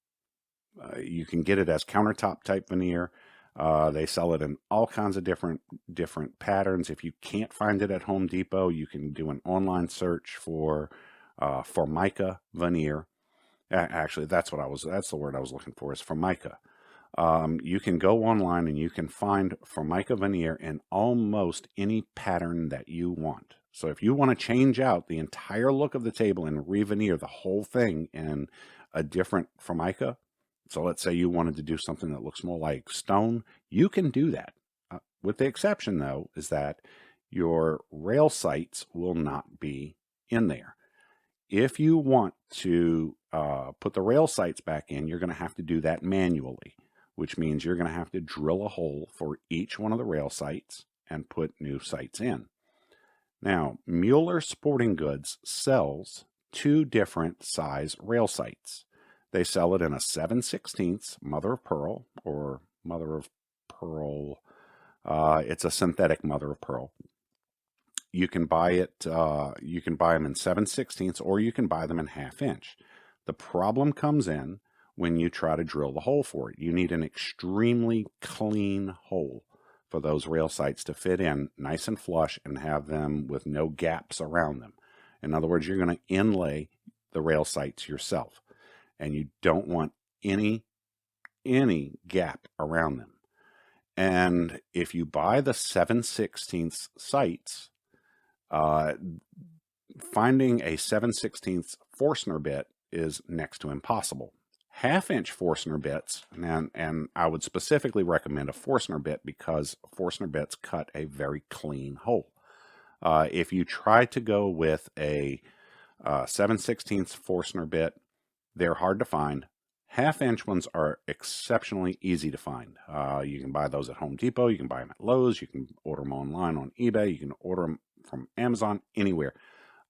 You can get it as countertop type veneer. They sell it in all kinds of different patterns. If you can't find it at Home Depot, you can do an online search for Formica veneer. Actually, that's the word I was looking for, is Formica. You can go online and you can find Formica veneer in almost any pattern that you want. So if you want to change out the entire look of the table and re-veneer the whole thing in a different Formica, so let's say you wanted to do something that looks more like stone, you can do that. With the exception, though, is that your rail sights will not be in there. If you want to put the rail sights back in, you're going to have to do that manually, which means you're going to have to drill a hole for each one of the rail sights and put new sights in. Now, Mueller Sporting Goods sells 2 different size rail sights. They sell it in a 7/16 mother of pearl or mother of pearl. It's a synthetic mother of pearl. You can buy it. You can buy them in 7/16, or you can buy them in 1/2 inch. The problem comes in when you try to drill the hole for it. You need an extremely clean hole for those rail sights to fit in nice and flush and have them with no gaps around them. In other words, you're going to inlay the rail sights yourself, and you don't want any gap around them. And if you buy the 7/16 sights, finding a 7/16 Forstner bit is next to impossible. 1/2 inch Forstner bits, and I would specifically recommend a Forstner bit because Forstner bits cut a very clean hole. If you try to go with a 7/16 Forstner bit, they're hard to find. Half-inch ones are exceptionally easy to find. You can buy those at Home Depot. You can buy them at Lowe's. You can order them online on eBay. You can order them from Amazon, anywhere.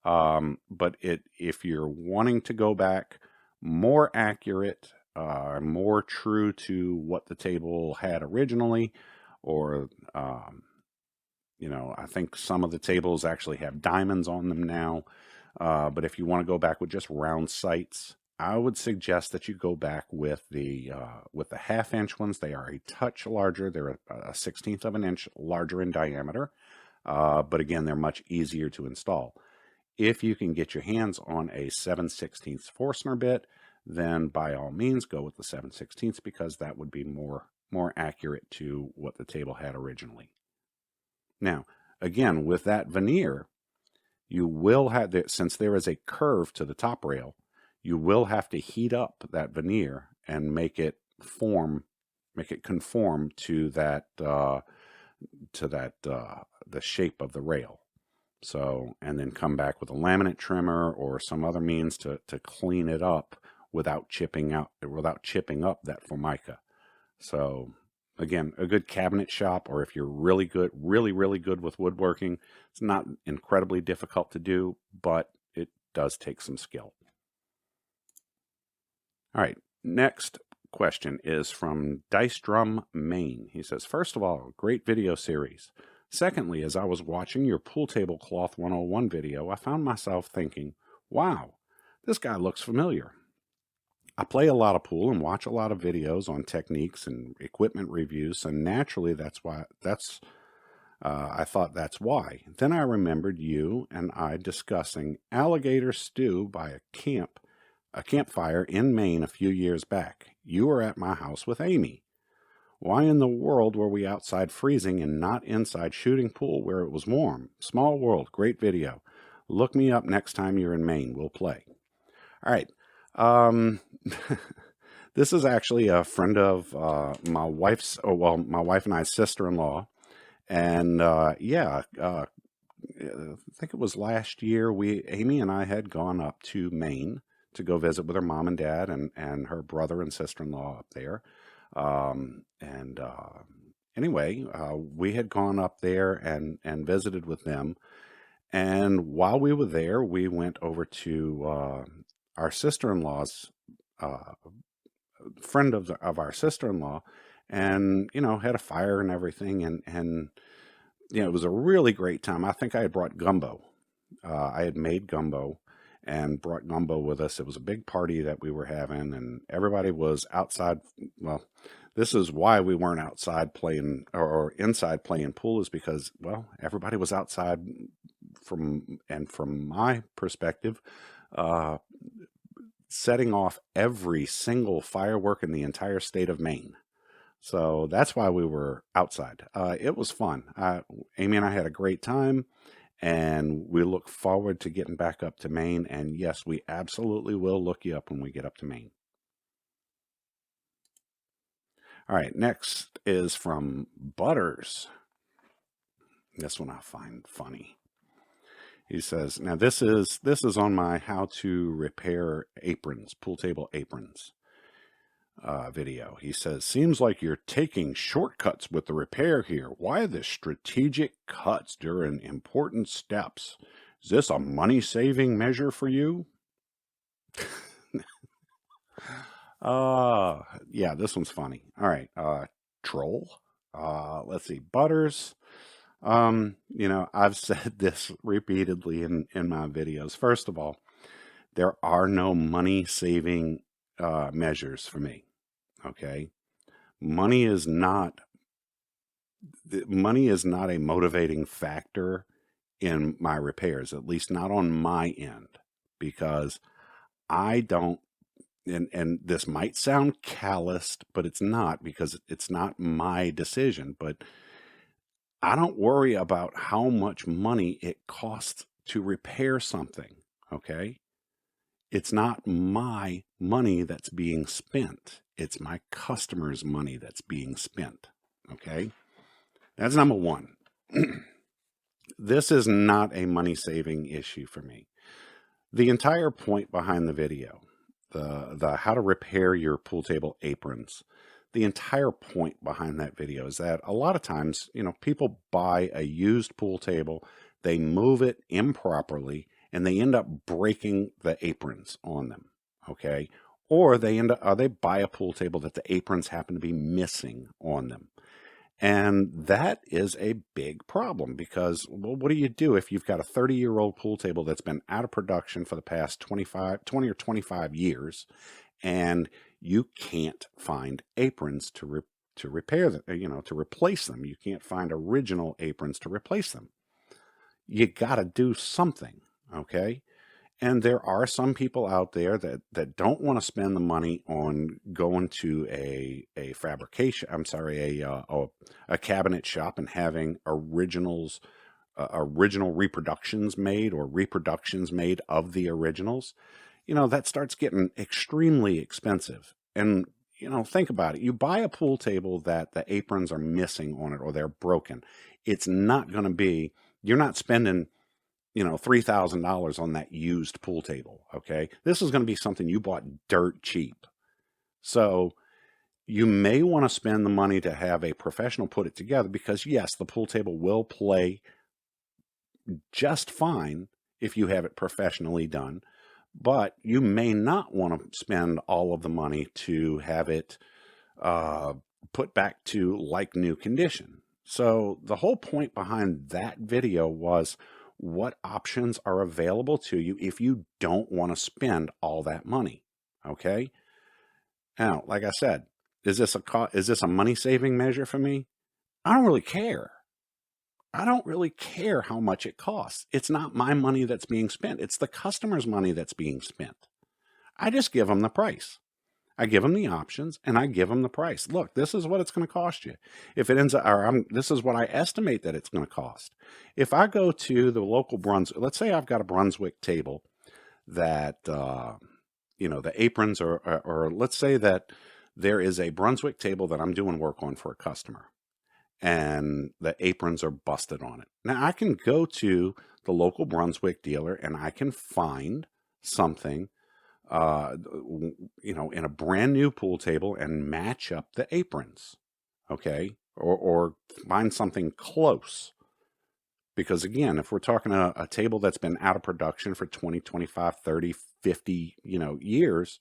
But if you're wanting to go back more accurate, more true to what the table had originally, or I think some of the tables actually have diamonds on them now. But if you want to go back with just round sights, I would suggest that you go back with the half-inch ones. They are a touch larger. They're a 1/16 of an inch larger in diameter. But again, they're much easier to install. If you can get your hands on a 7/16 Forstner bit, then by all means go with the 7/16 because that would be more accurate to what the table had originally. Now, again, with that veneer, you will have, since there is a curve to the top rail, you will have to heat up that veneer and make it conform to that the shape of the rail. So, and then come back with a laminate trimmer or some other means to clean it up without chipping up that formica. So again, a good cabinet shop, or if you're really good with woodworking, it's not incredibly difficult to do, but it does take some skill. All right, next question is from Dice Drum, Maine. He says, first of all, great video series. Secondly, as I was watching your Pool Table Cloth 101 video, I found myself thinking, wow, this guy looks familiar. I play a lot of pool and watch a lot of videos on techniques and equipment reviews, and naturally I thought that's why. Then I remembered you and I discussing alligator stew by a campfire in Maine a few years back. You were at my house with Amy. Why in the world were we outside freezing and not inside shooting pool where it was warm? Small world, great video. Look me up next time you're in Maine. We'll play. All right. This is actually a friend of my wife's, my wife and I's sister-in-law. And I think it was last year, Amy and I had gone up to Maine to go visit with her mom and dad and her brother and sister-in-law up there. Anyway, we had gone up there and visited with them. And while we were there, we went over to our sister-in-law's friend of our sister-in-law, and had a fire and everything, and it was a really great time. I think I had brought gumbo. I had made gumbo and brought gumbo with us. It was a big party that we were having, and everybody was outside. Well, this is why we weren't outside playing or inside playing pool, is because, well, everybody was outside from my perspective, setting off every single firework in the entire state of Maine. So that's why we were outside. It was fun. Amy and I had a great time, and we look forward to getting back up to Maine. And yes, we absolutely will look you up when we get up to Maine. All right, next is from Butters. This one I find funny. He says, now this is on my how to repair aprons, pool table aprons video. He says, seems like you're taking shortcuts with the repair here. Why the strategic cuts during important steps? Is this a money-saving measure for you? Yeah, this one's funny. All right, troll. Let's see, Butters. I've said this repeatedly in my videos. First of all, there are no money-saving measures for me. Okay, money is not a motivating factor in my repairs, at least not on my end, because I don't. And this might sound calloused, but it's not, because it's not my decision. But I don't worry about how much money it costs to repair something, okay? It's not my money that's being spent. It's my customer's money that's being spent, okay? That's number one. this is not a money-saving issue for me. The entire point behind the video, the how to repair your pool table aprons, the entire point behind that video is that a lot of times, people buy a used pool table, they move it improperly, and they end up breaking the aprons on them, okay? Or they buy a pool table that the aprons happen to be missing on them. And that is a big problem because, well, what do you do if you've got a 30-year-old pool table that's been out of production for the past 20 or 25 years, and you can't find aprons to repair them, to replace them. You can't find original aprons to replace them. You got to do something, okay? And there are some people out there that don't want to spend the money on going to a fabrication, a cabinet shop and having original reproductions made or reproductions made of the originals. That starts getting extremely expensive. And, think about it. You buy a pool table that the aprons are missing on it or they're broken. It's not going to be, you're not spending $3,000 on that used pool table, okay? This is going to be something you bought dirt cheap. So you may want to spend the money to have a professional put it together because, yes, the pool table will play just fine if you have it professionally done, but you may not want to spend all of the money to have it put back to like new condition. So the whole point behind that video was what options are available to you if you don't want to spend all that money, okay? Now, like I said, is this a money-saving measure for me? I don't really care. I don't really care how much it costs. It's not my money that's being spent. It's the customer's money that's being spent. I just give them the price. I give them the options and I give them the price. Look, this is what it's going to cost you. If it ends up, this is what I estimate that it's going to cost. If I go to the local Brunswick, let's say I've got a Brunswick table that, the aprons or let's say that there is a Brunswick table that I'm doing work on for a customer and the aprons are busted on it. Now I can go to the local Brunswick dealer and I can find something in a brand new pool table and match up the aprons, okay? Or find something close. Because again, if we're talking a table that's been out of production for 20, 25, 30, 50, years,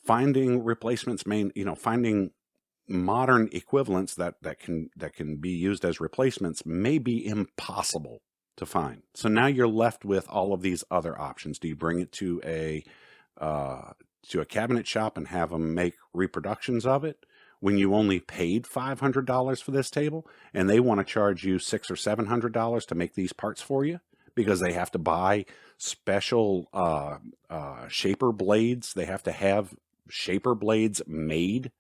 finding replacements finding modern equivalents that can be used as replacements may be impossible to find. So now you're left with all of these other options. Do you bring it to a cabinet shop and have them make reproductions of it when you only paid $500 for this table and they want to charge you $600 or $700 to make these parts for you because they have to buy special shaper blades? They have to have shaper blades made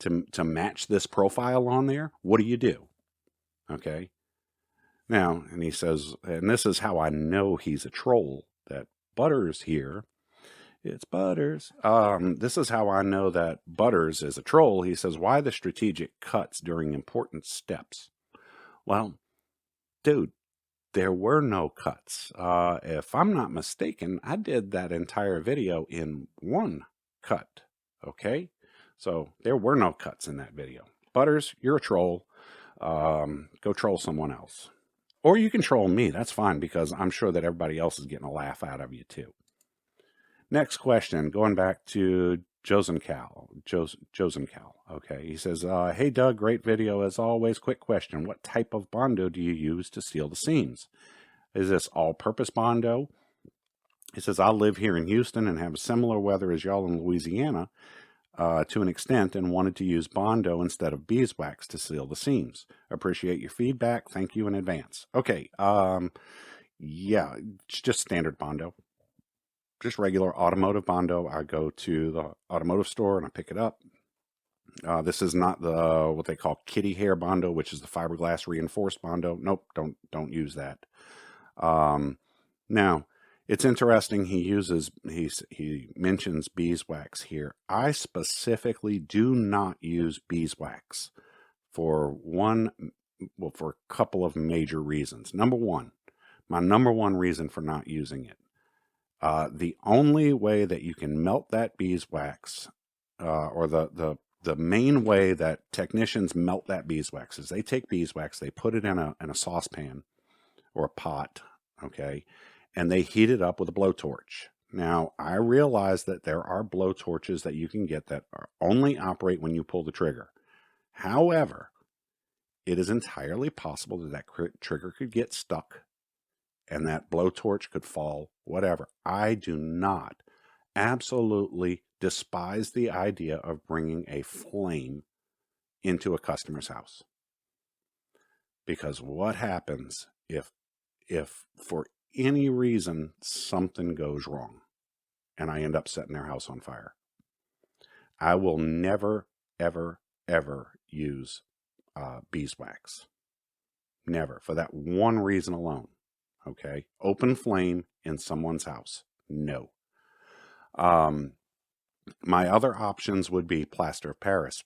to match this profile on there. What do you do? Okay. Now, and he says, and this is how I know he's a troll, that Butters here, it's Butters. This is how I know that Butters is a troll. He says, why the strategic cuts during important steps? Well, dude, there were no cuts. If I'm not mistaken, I did that entire video in one cut, okay? So there were no cuts in that video. Butters, you're a troll. Go troll someone else. Or you can troll me. That's fine because I'm sure that everybody else is getting a laugh out of you too. Next question, going back to Josencal. Okay, he says, hey Doug, great video as always. Quick question, what type of Bondo do you use to seal the seams? Is this all-purpose Bondo? He says, I live here in Houston and have similar weather as y'all in Louisiana to an extent and wanted to use Bondo instead of beeswax to seal the seams. Appreciate your feedback. Thank you in advance. Okay, yeah, it's just standard Bondo. Just regular automotive Bondo. I go to the automotive store and I pick it up. This is not the what they call kitty hair Bondo, which is the fiberglass reinforced Bondo. Nope, don't use that. Now, it's interesting. He mentions beeswax here. I specifically do not use beeswax for one well, for a couple of major reasons. Number one, my number one reason for not using it. The only way that you can melt that beeswax, or the main way that technicians melt that beeswax is they take beeswax, they put it in a saucepan or a pot, okay, and they heat it up with a blowtorch. Now, I realize that there are blowtorches that you can get that only operate when you pull the trigger. However, it is entirely possible that that trigger could get stuck and that blowtorch could fall, whatever. I do not absolutely despise the idea of bringing a flame into a customer's house. Because what happens if for any reason something goes wrong and I end up setting their house on fire? I will never, ever, ever use beeswax. Never, for that one reason alone. Okay, open flame in someone's house. No. My other options would be plaster of Paris.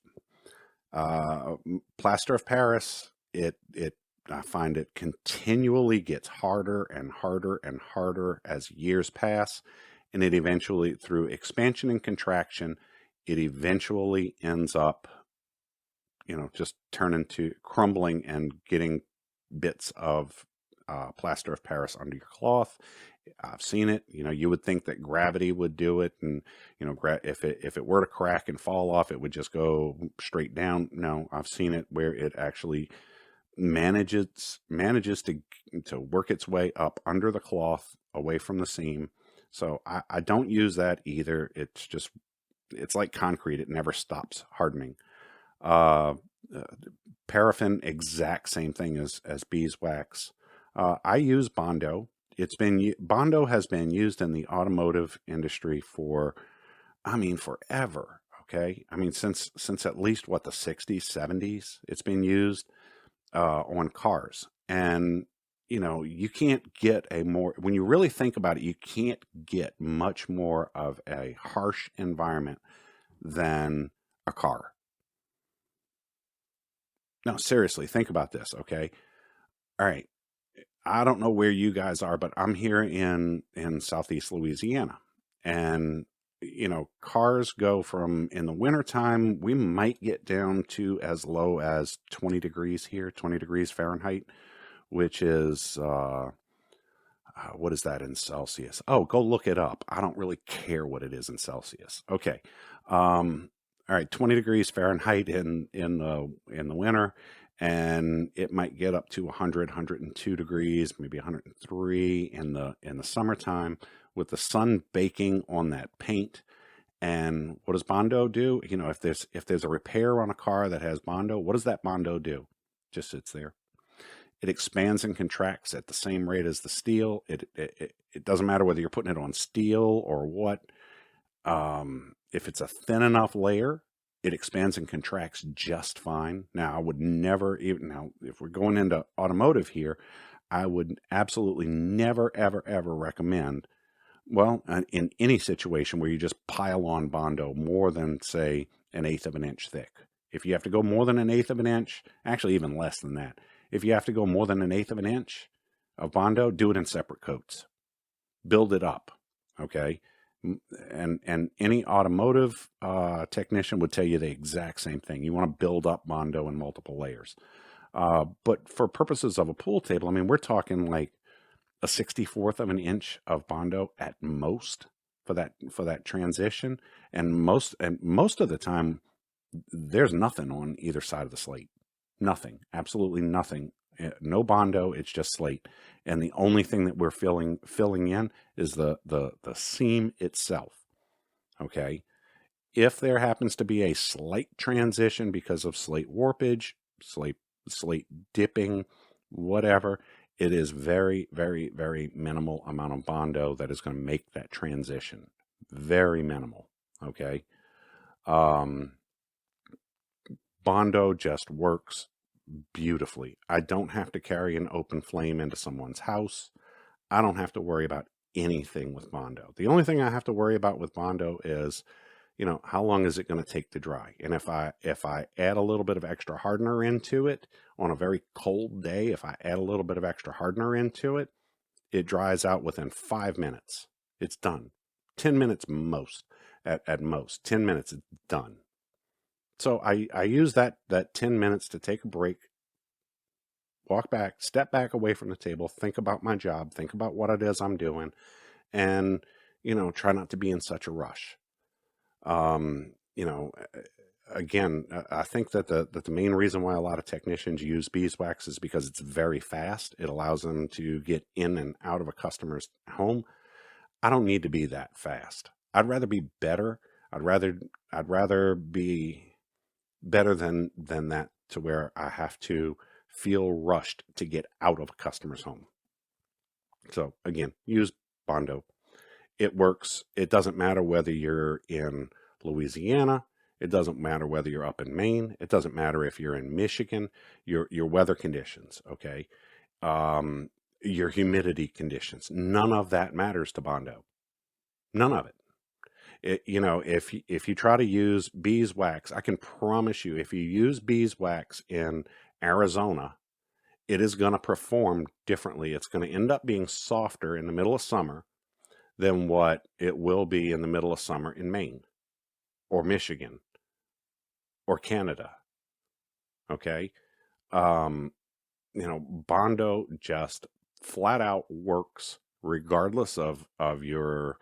Plaster of Paris, I find it continually gets harder and harder and harder as years pass, and it eventually, through expansion and contraction, it eventually ends up, just turning to crumbling and getting bits of plaster of Paris under your cloth. I've seen it. You would think that gravity would do it, and if it were to crack and fall off, it would just go straight down. No, I've seen it where it actually manages to work its way up under the cloth, away from the seam. So I don't use that either. It's like concrete; it never stops hardening. Paraffin, exact same thing as beeswax. I use Bondo. Bondo has been used in the automotive industry for, forever. Okay, since at least the 60s, 70s, it's been used on cars, and you can't get when you really think about it, you can't get much more of a harsh environment than a car. No, seriously, think about this. Okay, all right. I don't know where you guys are, but I'm here in Southeast Louisiana, and cars go from, in the wintertime, we might get down to as low as 20 degrees here, 20 degrees Fahrenheit, which is, what is that in Celsius? Oh, go look it up. I don't really care what it is in Celsius. Okay. All right, 20 degrees Fahrenheit in the winter, and it might get up to 100, 102 degrees, maybe 103 in the summertime, with the sun baking on that paint. And what does Bondo do? If there's a repair on a car that has Bondo, what does that Bondo do? Just sits there. It expands and contracts at the same rate as the steel. It doesn't matter whether you're putting it on steel or what. If it's a thin enough layer, it expands and contracts just fine. Now, I would never if we're going into automotive here, I would absolutely never, ever, ever recommend, in any situation where you just pile on Bondo more than, say, 1/8 of an inch thick. If you have to go more than 1/8 of an inch, actually even less than that, if you have to go more than 1/8 of an inch of Bondo, do it in separate coats. Build it up, okay? And any automotive technician would tell you the exact same thing. You want to build up Bondo in multiple layers. But for purposes of a pool table, we're talking like a 64th of an inch of Bondo at most for that transition. And most of the time, there's nothing on either side of the slate. Nothing, absolutely nothing. No Bondo, it's just slate. And the only thing that we're filling in is the seam itself. Okay. If there happens to be a slight transition because of slate warpage, slate dipping, whatever, it is very, very, very minimal amount of Bondo that is going to make that transition. Very minimal. Okay. Bondo just works beautifully. I don't have to carry an open flame into someone's house. I don't have to worry about anything with Bondo. The only thing I have to worry about with Bondo is, how long is it going to take to dry? And if I add a little bit of extra hardener into it on a very cold day, if I add a little bit of extra hardener into it, it dries out within 5 minutes. It's done. 10 minutes most, at most. 10 minutes, it's done. So I use that 10 minutes to take a break, walk back, step back away from the table, think about my job, think about what it is I'm doing, and, try not to be in such a rush. Again, I think that the main reason why a lot of technicians use beeswax is because it's very fast. It allows them to get in and out of a customer's home. I don't need to be that fast. I'd rather be better. I'd rather be better than that, to where I have to feel rushed to get out of a customer's home. So again, use Bondo. It works. It doesn't matter whether you're in Louisiana. It doesn't matter whether you're up in Maine. It doesn't matter if you're in Michigan. Your weather conditions, okay? Your humidity conditions. None of that matters to Bondo. None of it. If you try to use beeswax, I can promise you, if you use beeswax in Arizona, it is going to perform differently. It's going to end up being softer in the middle of summer than what it will be in the middle of summer in Maine or Michigan or Canada. Okay. Bondo just flat out works regardless of your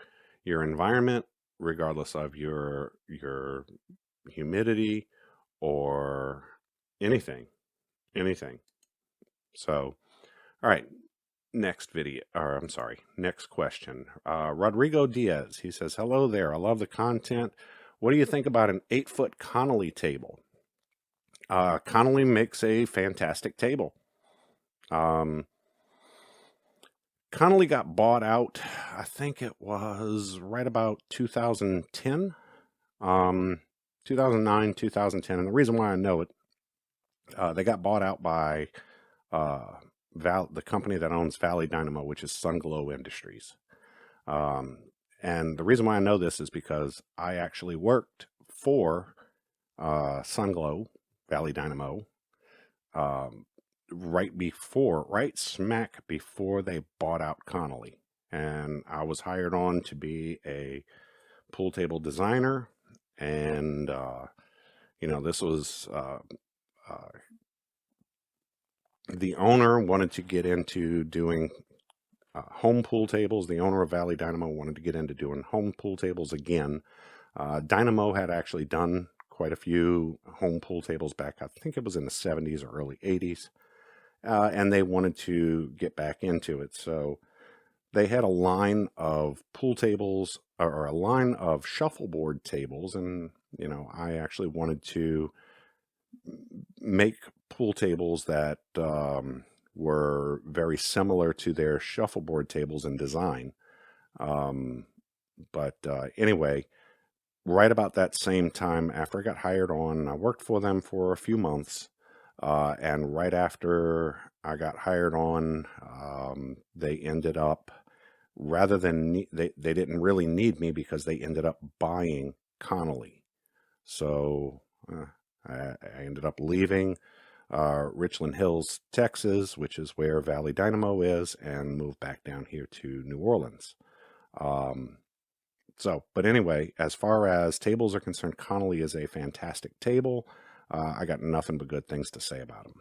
environment, regardless of your humidity or anything. So, all right. Next question. Rodrigo Diaz, he says, hello there. I love the content. What do you think about an 8-foot Connolly table? Connolly makes a fantastic table. Connolly got bought out, I think it was right about 2010, 2009, 2010. And the reason why I know it, they got bought out by the company that owns Valley Dynamo, which is Sunglow Industries. And the reason why I know this is because I actually worked for Sunglow, Valley Dynamo, right smack before they bought out Connolly. And I was hired on to be a pool table designer. And, this was... the owner wanted to get into doing home pool tables. The owner of Valley Dynamo wanted to get into doing home pool tables again. Dynamo had actually done quite a few home pool tables back, I think it was in the 70s or early 80s. And they wanted to get back into it. So they had a line of pool tables, or a line of shuffleboard tables. And, I actually wanted to make pool tables that were very similar to their shuffleboard tables in design. Anyway, right about that same time, after I got hired on, I worked for them for a few months. And right after I got hired on, they ended up, rather than, they didn't really need me, because they ended up buying Connolly. So I ended up leaving Richland Hills, Texas, which is where Valley Dynamo is, and moved back down here to New Orleans. But anyway, as far as tables are concerned, Connolly is a fantastic table. I got nothing but good things to say about them.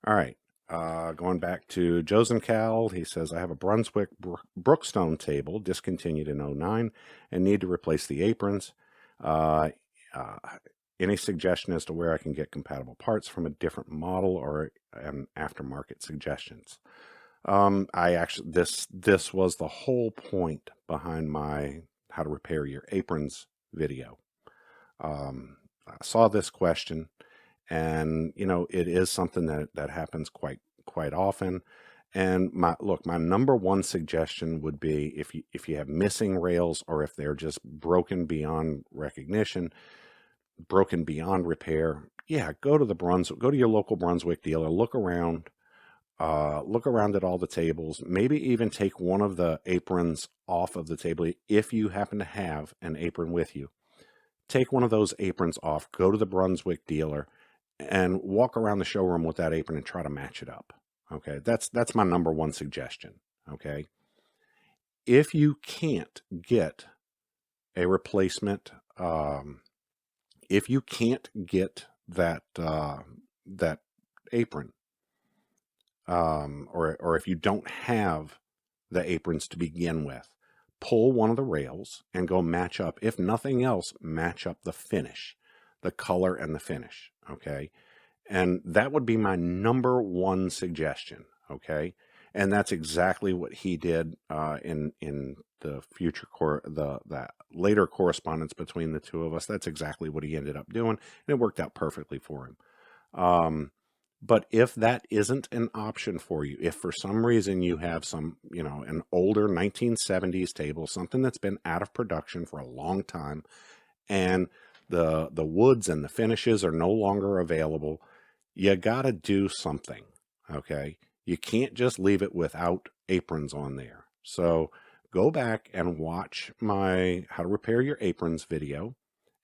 All right. Going back to Josencal, he says, I have a Brunswick Brookstone table, discontinued in 2009, and need to replace the aprons. Any suggestion as to where I can get compatible parts from a different model, or an aftermarket suggestions? This was the whole point behind my how to repair your aprons video. I saw this question, and it is something that happens quite often. And my number one suggestion would be, if you have missing rails, or if they're just broken beyond recognition, broken beyond repair, go to your local Brunswick dealer, look around. Look around at all the tables, maybe even take one of the aprons off of the table if you happen to have an apron with you. Take one of those aprons off, go to the Brunswick dealer, and walk around the showroom with that apron and try to match it up. Okay, that's my number one suggestion. Okay, if you can't get a replacement, if you can't get that that apron, or if you don't have the aprons to begin with, pull one of the rails and go match up. If nothing else, match up the finish, the color and the finish. Okay. And that would be my number one suggestion. Okay. And that's exactly what he did in the that later correspondence between the two of us. That's exactly what he ended up doing, and it worked out perfectly for him. But if that isn't an option for you, if for some reason you have some, an older 1970s table, something that's been out of production for a long time, and the woods and the finishes are no longer available, you got to do something. Okay. You can't just leave it without aprons on there. So go back and watch my How to Repair Your Aprons video.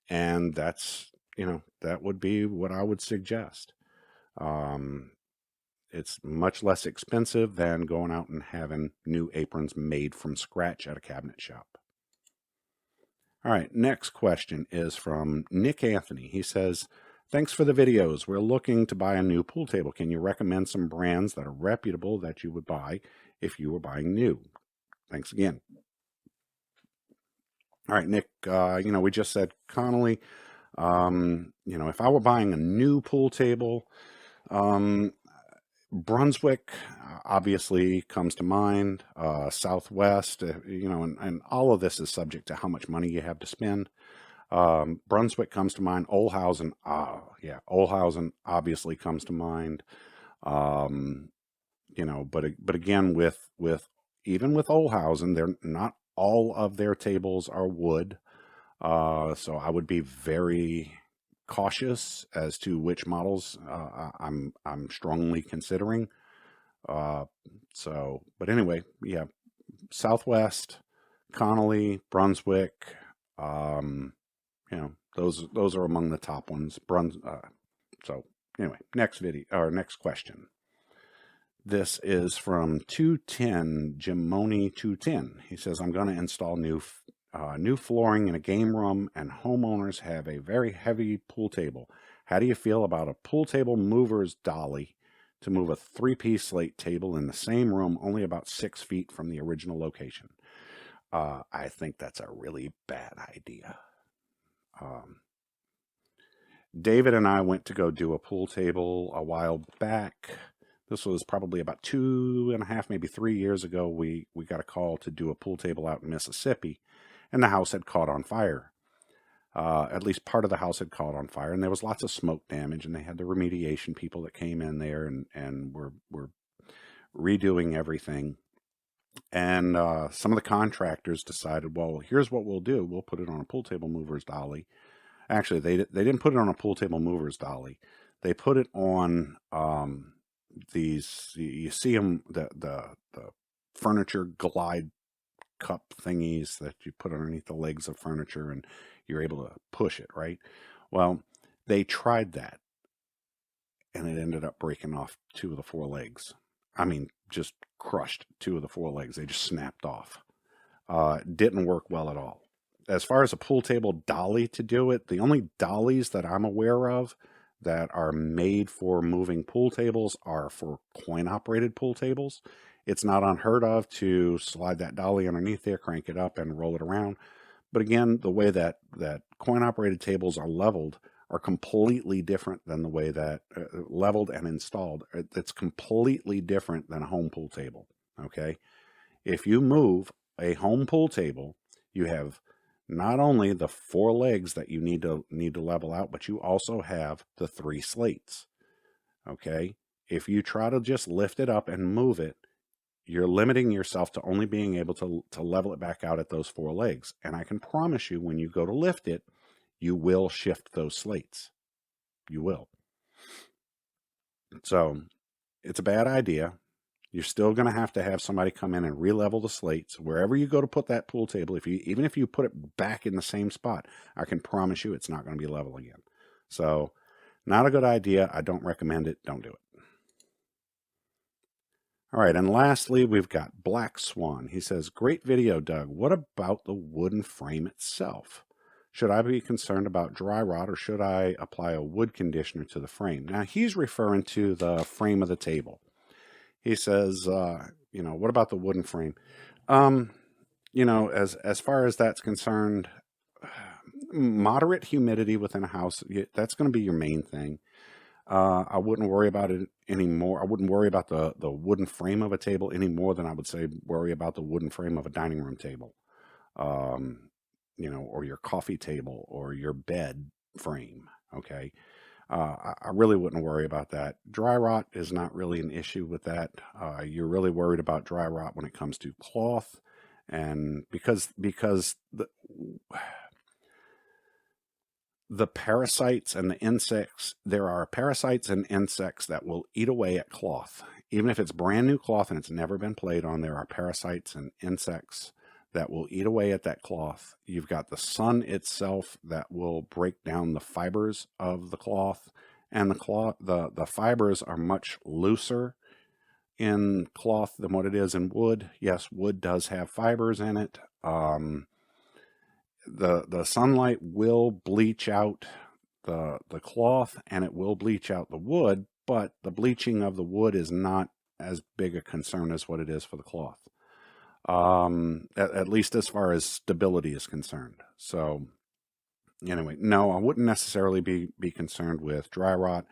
And that's, that would be what I would suggest. It's much less expensive than going out and having new aprons made from scratch at a cabinet shop. All right, next question is from Nick Anthony. He says, thanks for the videos. We're looking to buy a new pool table. Can you recommend some brands that are reputable that you would buy if you were buying new? Thanks again. All right, Nick, we just said Connolly. If I were buying a new pool table, Brunswick obviously comes to mind, Southwest, and all of this is subject to how much money you have to spend. Brunswick comes to mind. Olhausen, Olhausen obviously comes to mind. But again, even with Olhausen, they're not all of their tables are wood. So I would be very cautious as to which models I'm strongly considering. But anyway, yeah, Southwest, Connolly, Brunswick, those are among the top ones. So anyway, next question. This is from 210 Jimoni 210. He says, I'm going to install new flooring in a game room, and homeowners have a very heavy pool table. How do you feel about a pool table mover's dolly to move a 3-piece slate table in the same room, only about 6 feet from the original location? I think that's a really bad idea. David and I went to go do a pool table a while back. This was probably about 2.5, maybe 3 years ago. We got a call to do a pool table out in Mississippi, and the house had caught on fire. At least part of the house had caught on fire, and there was lots of smoke damage, and they had the remediation people that came in there and were redoing everything. And some of the contractors decided, well, here's what we'll do. We'll put it on a pool table mover's dolly. Actually, they didn't put it on a pool table mover's dolly. They put it on these, you see them, the furniture glide cup thingies that you put underneath the legs of furniture, and you're able to push it, right? Well, they tried that, and it ended up breaking off 2 of the 4 legs. I mean, just crushed 2 of the 4 legs. They just snapped off. Didn't work well at all. As far as a pool table dolly to do it, the only dollies that I'm aware of that are made for moving pool tables are for coin-operated pool tables. It's not unheard of to slide that dolly underneath there, crank it up, and roll it around. But again, the way that coin-operated tables are leveled are completely different than the way that leveled and installed. It's completely different than a home pool table. Okay, if you move a home pool table, you have not only the 4 legs that you need to level out, but you also have the 3 slates. Okay, if you try to just lift it up and move it, you're limiting yourself to only being able to level it back out at those 4 legs. And I can promise you, when you go to lift it, you will shift those slates. You will. So it's a bad idea. You're still going to have somebody come in and re-level the slates. Wherever you go to put that pool table, even if you put it back in the same spot, I can promise you it's not going to be level again. So, not a good idea. I don't recommend it. Don't do it. All right, and lastly, we've got Black Swan. He says, great video, Doug. What about the wooden frame itself? Should I be concerned about dry rot, or should I apply a wood conditioner to the frame? Now, he's referring to the frame of the table. He says, what about the wooden frame? As far as that's concerned, moderate humidity within a house, that's going to be your main thing. I wouldn't worry about it anymore. I wouldn't worry about the wooden frame of a table any more than I would say worry about the wooden frame of a dining room table, or your coffee table or your bed frame. Okay. I really wouldn't worry about that. Dry rot is not really an issue with that. You're really worried about dry rot when it comes to cloth, and because the parasites and the insects, there are parasites and insects that will eat away at cloth. Even if it's brand new cloth and it's never been played on, there are parasites and insects that will eat away at that cloth. You've got the sun itself that will break down the fibers of the cloth, and the fibers are much looser in cloth than what it is in wood. Yes, wood does have fibers in it. The sunlight will bleach out the cloth, and it will bleach out the wood, but the bleaching of the wood is not as big a concern as what it is for the cloth. At least as far as stability is concerned. So anyway, no, I wouldn't necessarily be concerned with dry rot.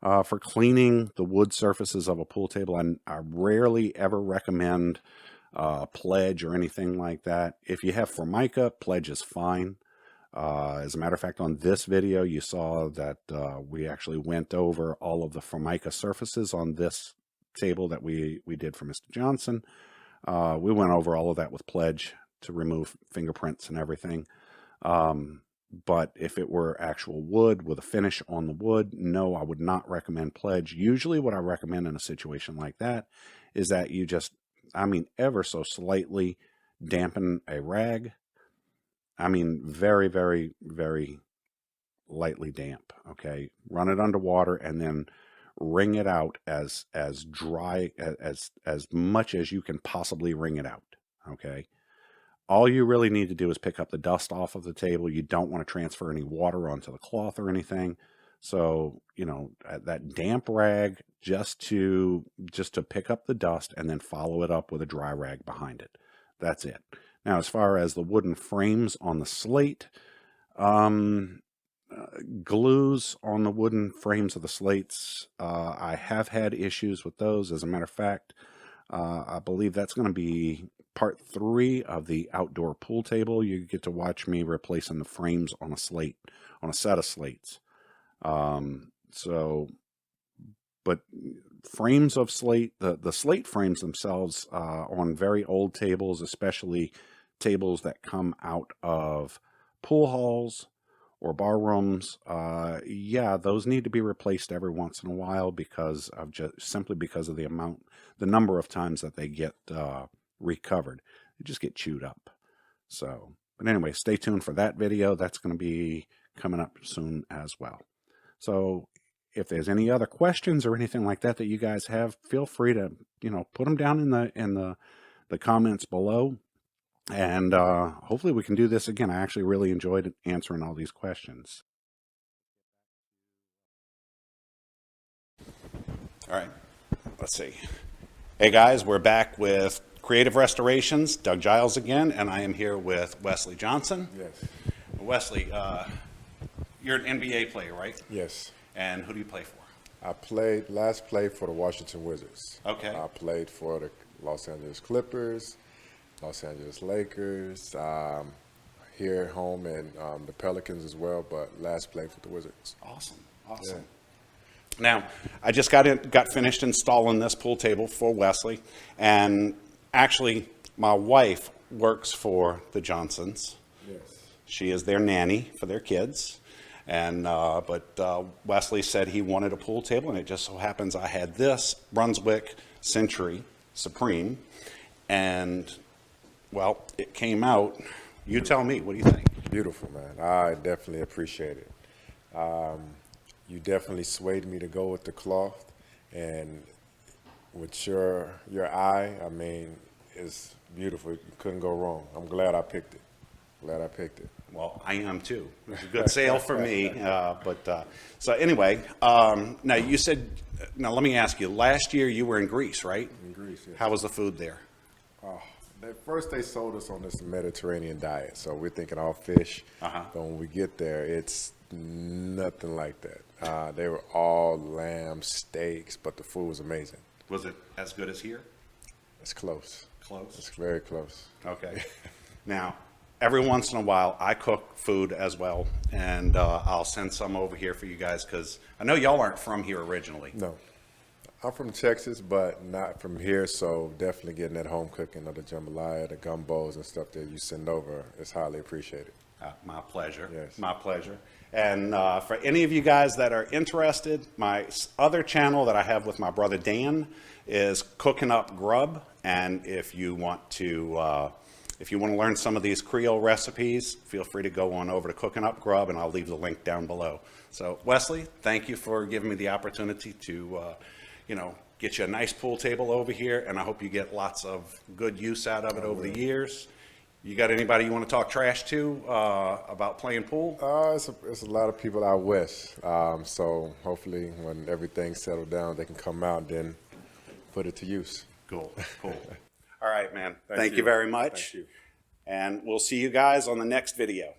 For cleaning the wood surfaces of a pool table, I rarely ever recommend Pledge or anything like that. If you have Formica, Pledge is fine. As a matter of fact, on this video, you saw that we actually went over all of the Formica surfaces on this table that we did for Mr. Johnson. We went over all of that with Pledge to remove fingerprints and everything. But if it were actual wood with a finish on the wood, no, I would not recommend Pledge. Usually what I recommend in a situation like that is that you just, ever so slightly dampen a rag. Very, very, very lightly damp, okay? Run it underwater and then wring it out as dry as much as you can possibly wring it out, okay? All you really need to do is pick up the dust off of the table. You don't want to transfer any water onto the cloth or anything. So, that damp rag just to pick up the dust and then follow it up with a dry rag behind it. That's it. Now, as far as the wooden frames on the slate, glues on the wooden frames of the slates, I have had issues with those. As a matter of fact, I believe that's going to be part 3 of the outdoor pool table. You get to watch me replacing the frames on a slate, on a set of slates. But frames of slate, the slate frames themselves, on very old tables, especially tables that come out of pool halls or bar rooms, those need to be replaced every once in a while because of simply because of the number of times that they get recovered. They just get chewed up. So, but anyway, stay tuned for that video. That's going to be coming up soon as well. So if there's any other questions or anything like that you guys have, feel free to, put them down in the comments below. And hopefully we can do this again. I actually really enjoyed answering all these questions. All right, let's see. Hey guys, we're back with Creative Restorations, Doug Giles again, and I am here with Wesley Johnson. Yes. Wesley, you're an NBA player, right? Yes. And who do you play for? I last played for the Washington Wizards. Okay. I played for the Los Angeles Clippers, Los Angeles Lakers, here at home, and the Pelicans as well, but last played for the Wizards. Awesome. Yeah. Now, I just got finished installing this pool table for Wesley, and actually, my wife works for the Johnsons. Yes. She is their nanny for their kids, and but Wesley said he wanted a pool table, and it just so happens I had this Brunswick Century Supreme, and well, it came out. You tell me, what do you think? Beautiful, man. I definitely appreciate it. You definitely swayed me to go with the cloth, and with your eye, I mean, it's beautiful. You couldn't go wrong. I'm glad I picked it. Glad I picked it. Well, I am too. It was a good sale for me. So anyway, now you said, now let me ask you, last year you were in Greece, right? In Greece, yes. How was the food there? At first, they sold us on this Mediterranean diet, so we're thinking all fish. But when we get there, it's nothing like that. They were all lamb steaks, but the food was amazing. Was it as good as here? It's close. Close? It's very close. Okay. Now, every once in a while, I cook food as well, and I'll send some over here for you guys, because I know y'all aren't from here originally. No. I'm from Texas, but not from here, so definitely getting that home cooking of the jambalaya, the gumbos and stuff that you send over is highly appreciated. My pleasure. Yes. My pleasure. And for any of you guys that are interested, my other channel that I have with my brother Dan is Cooking Up GRUB, and if you want to learn some of these Creole recipes, feel free to go on over to Cooking Up GRUB, and I'll leave the link down below. So, Wesley, thank you for giving me the opportunity to get you a nice pool table over here, and I hope you get lots of good use out of it over the years. You got anybody you want to talk trash to about playing pool? It's a lot of people out west, so hopefully when everything's settled down, they can come out and then put it to use. Cool. All right, man. Thank you very much. Thank you. And we'll see you guys on the next video.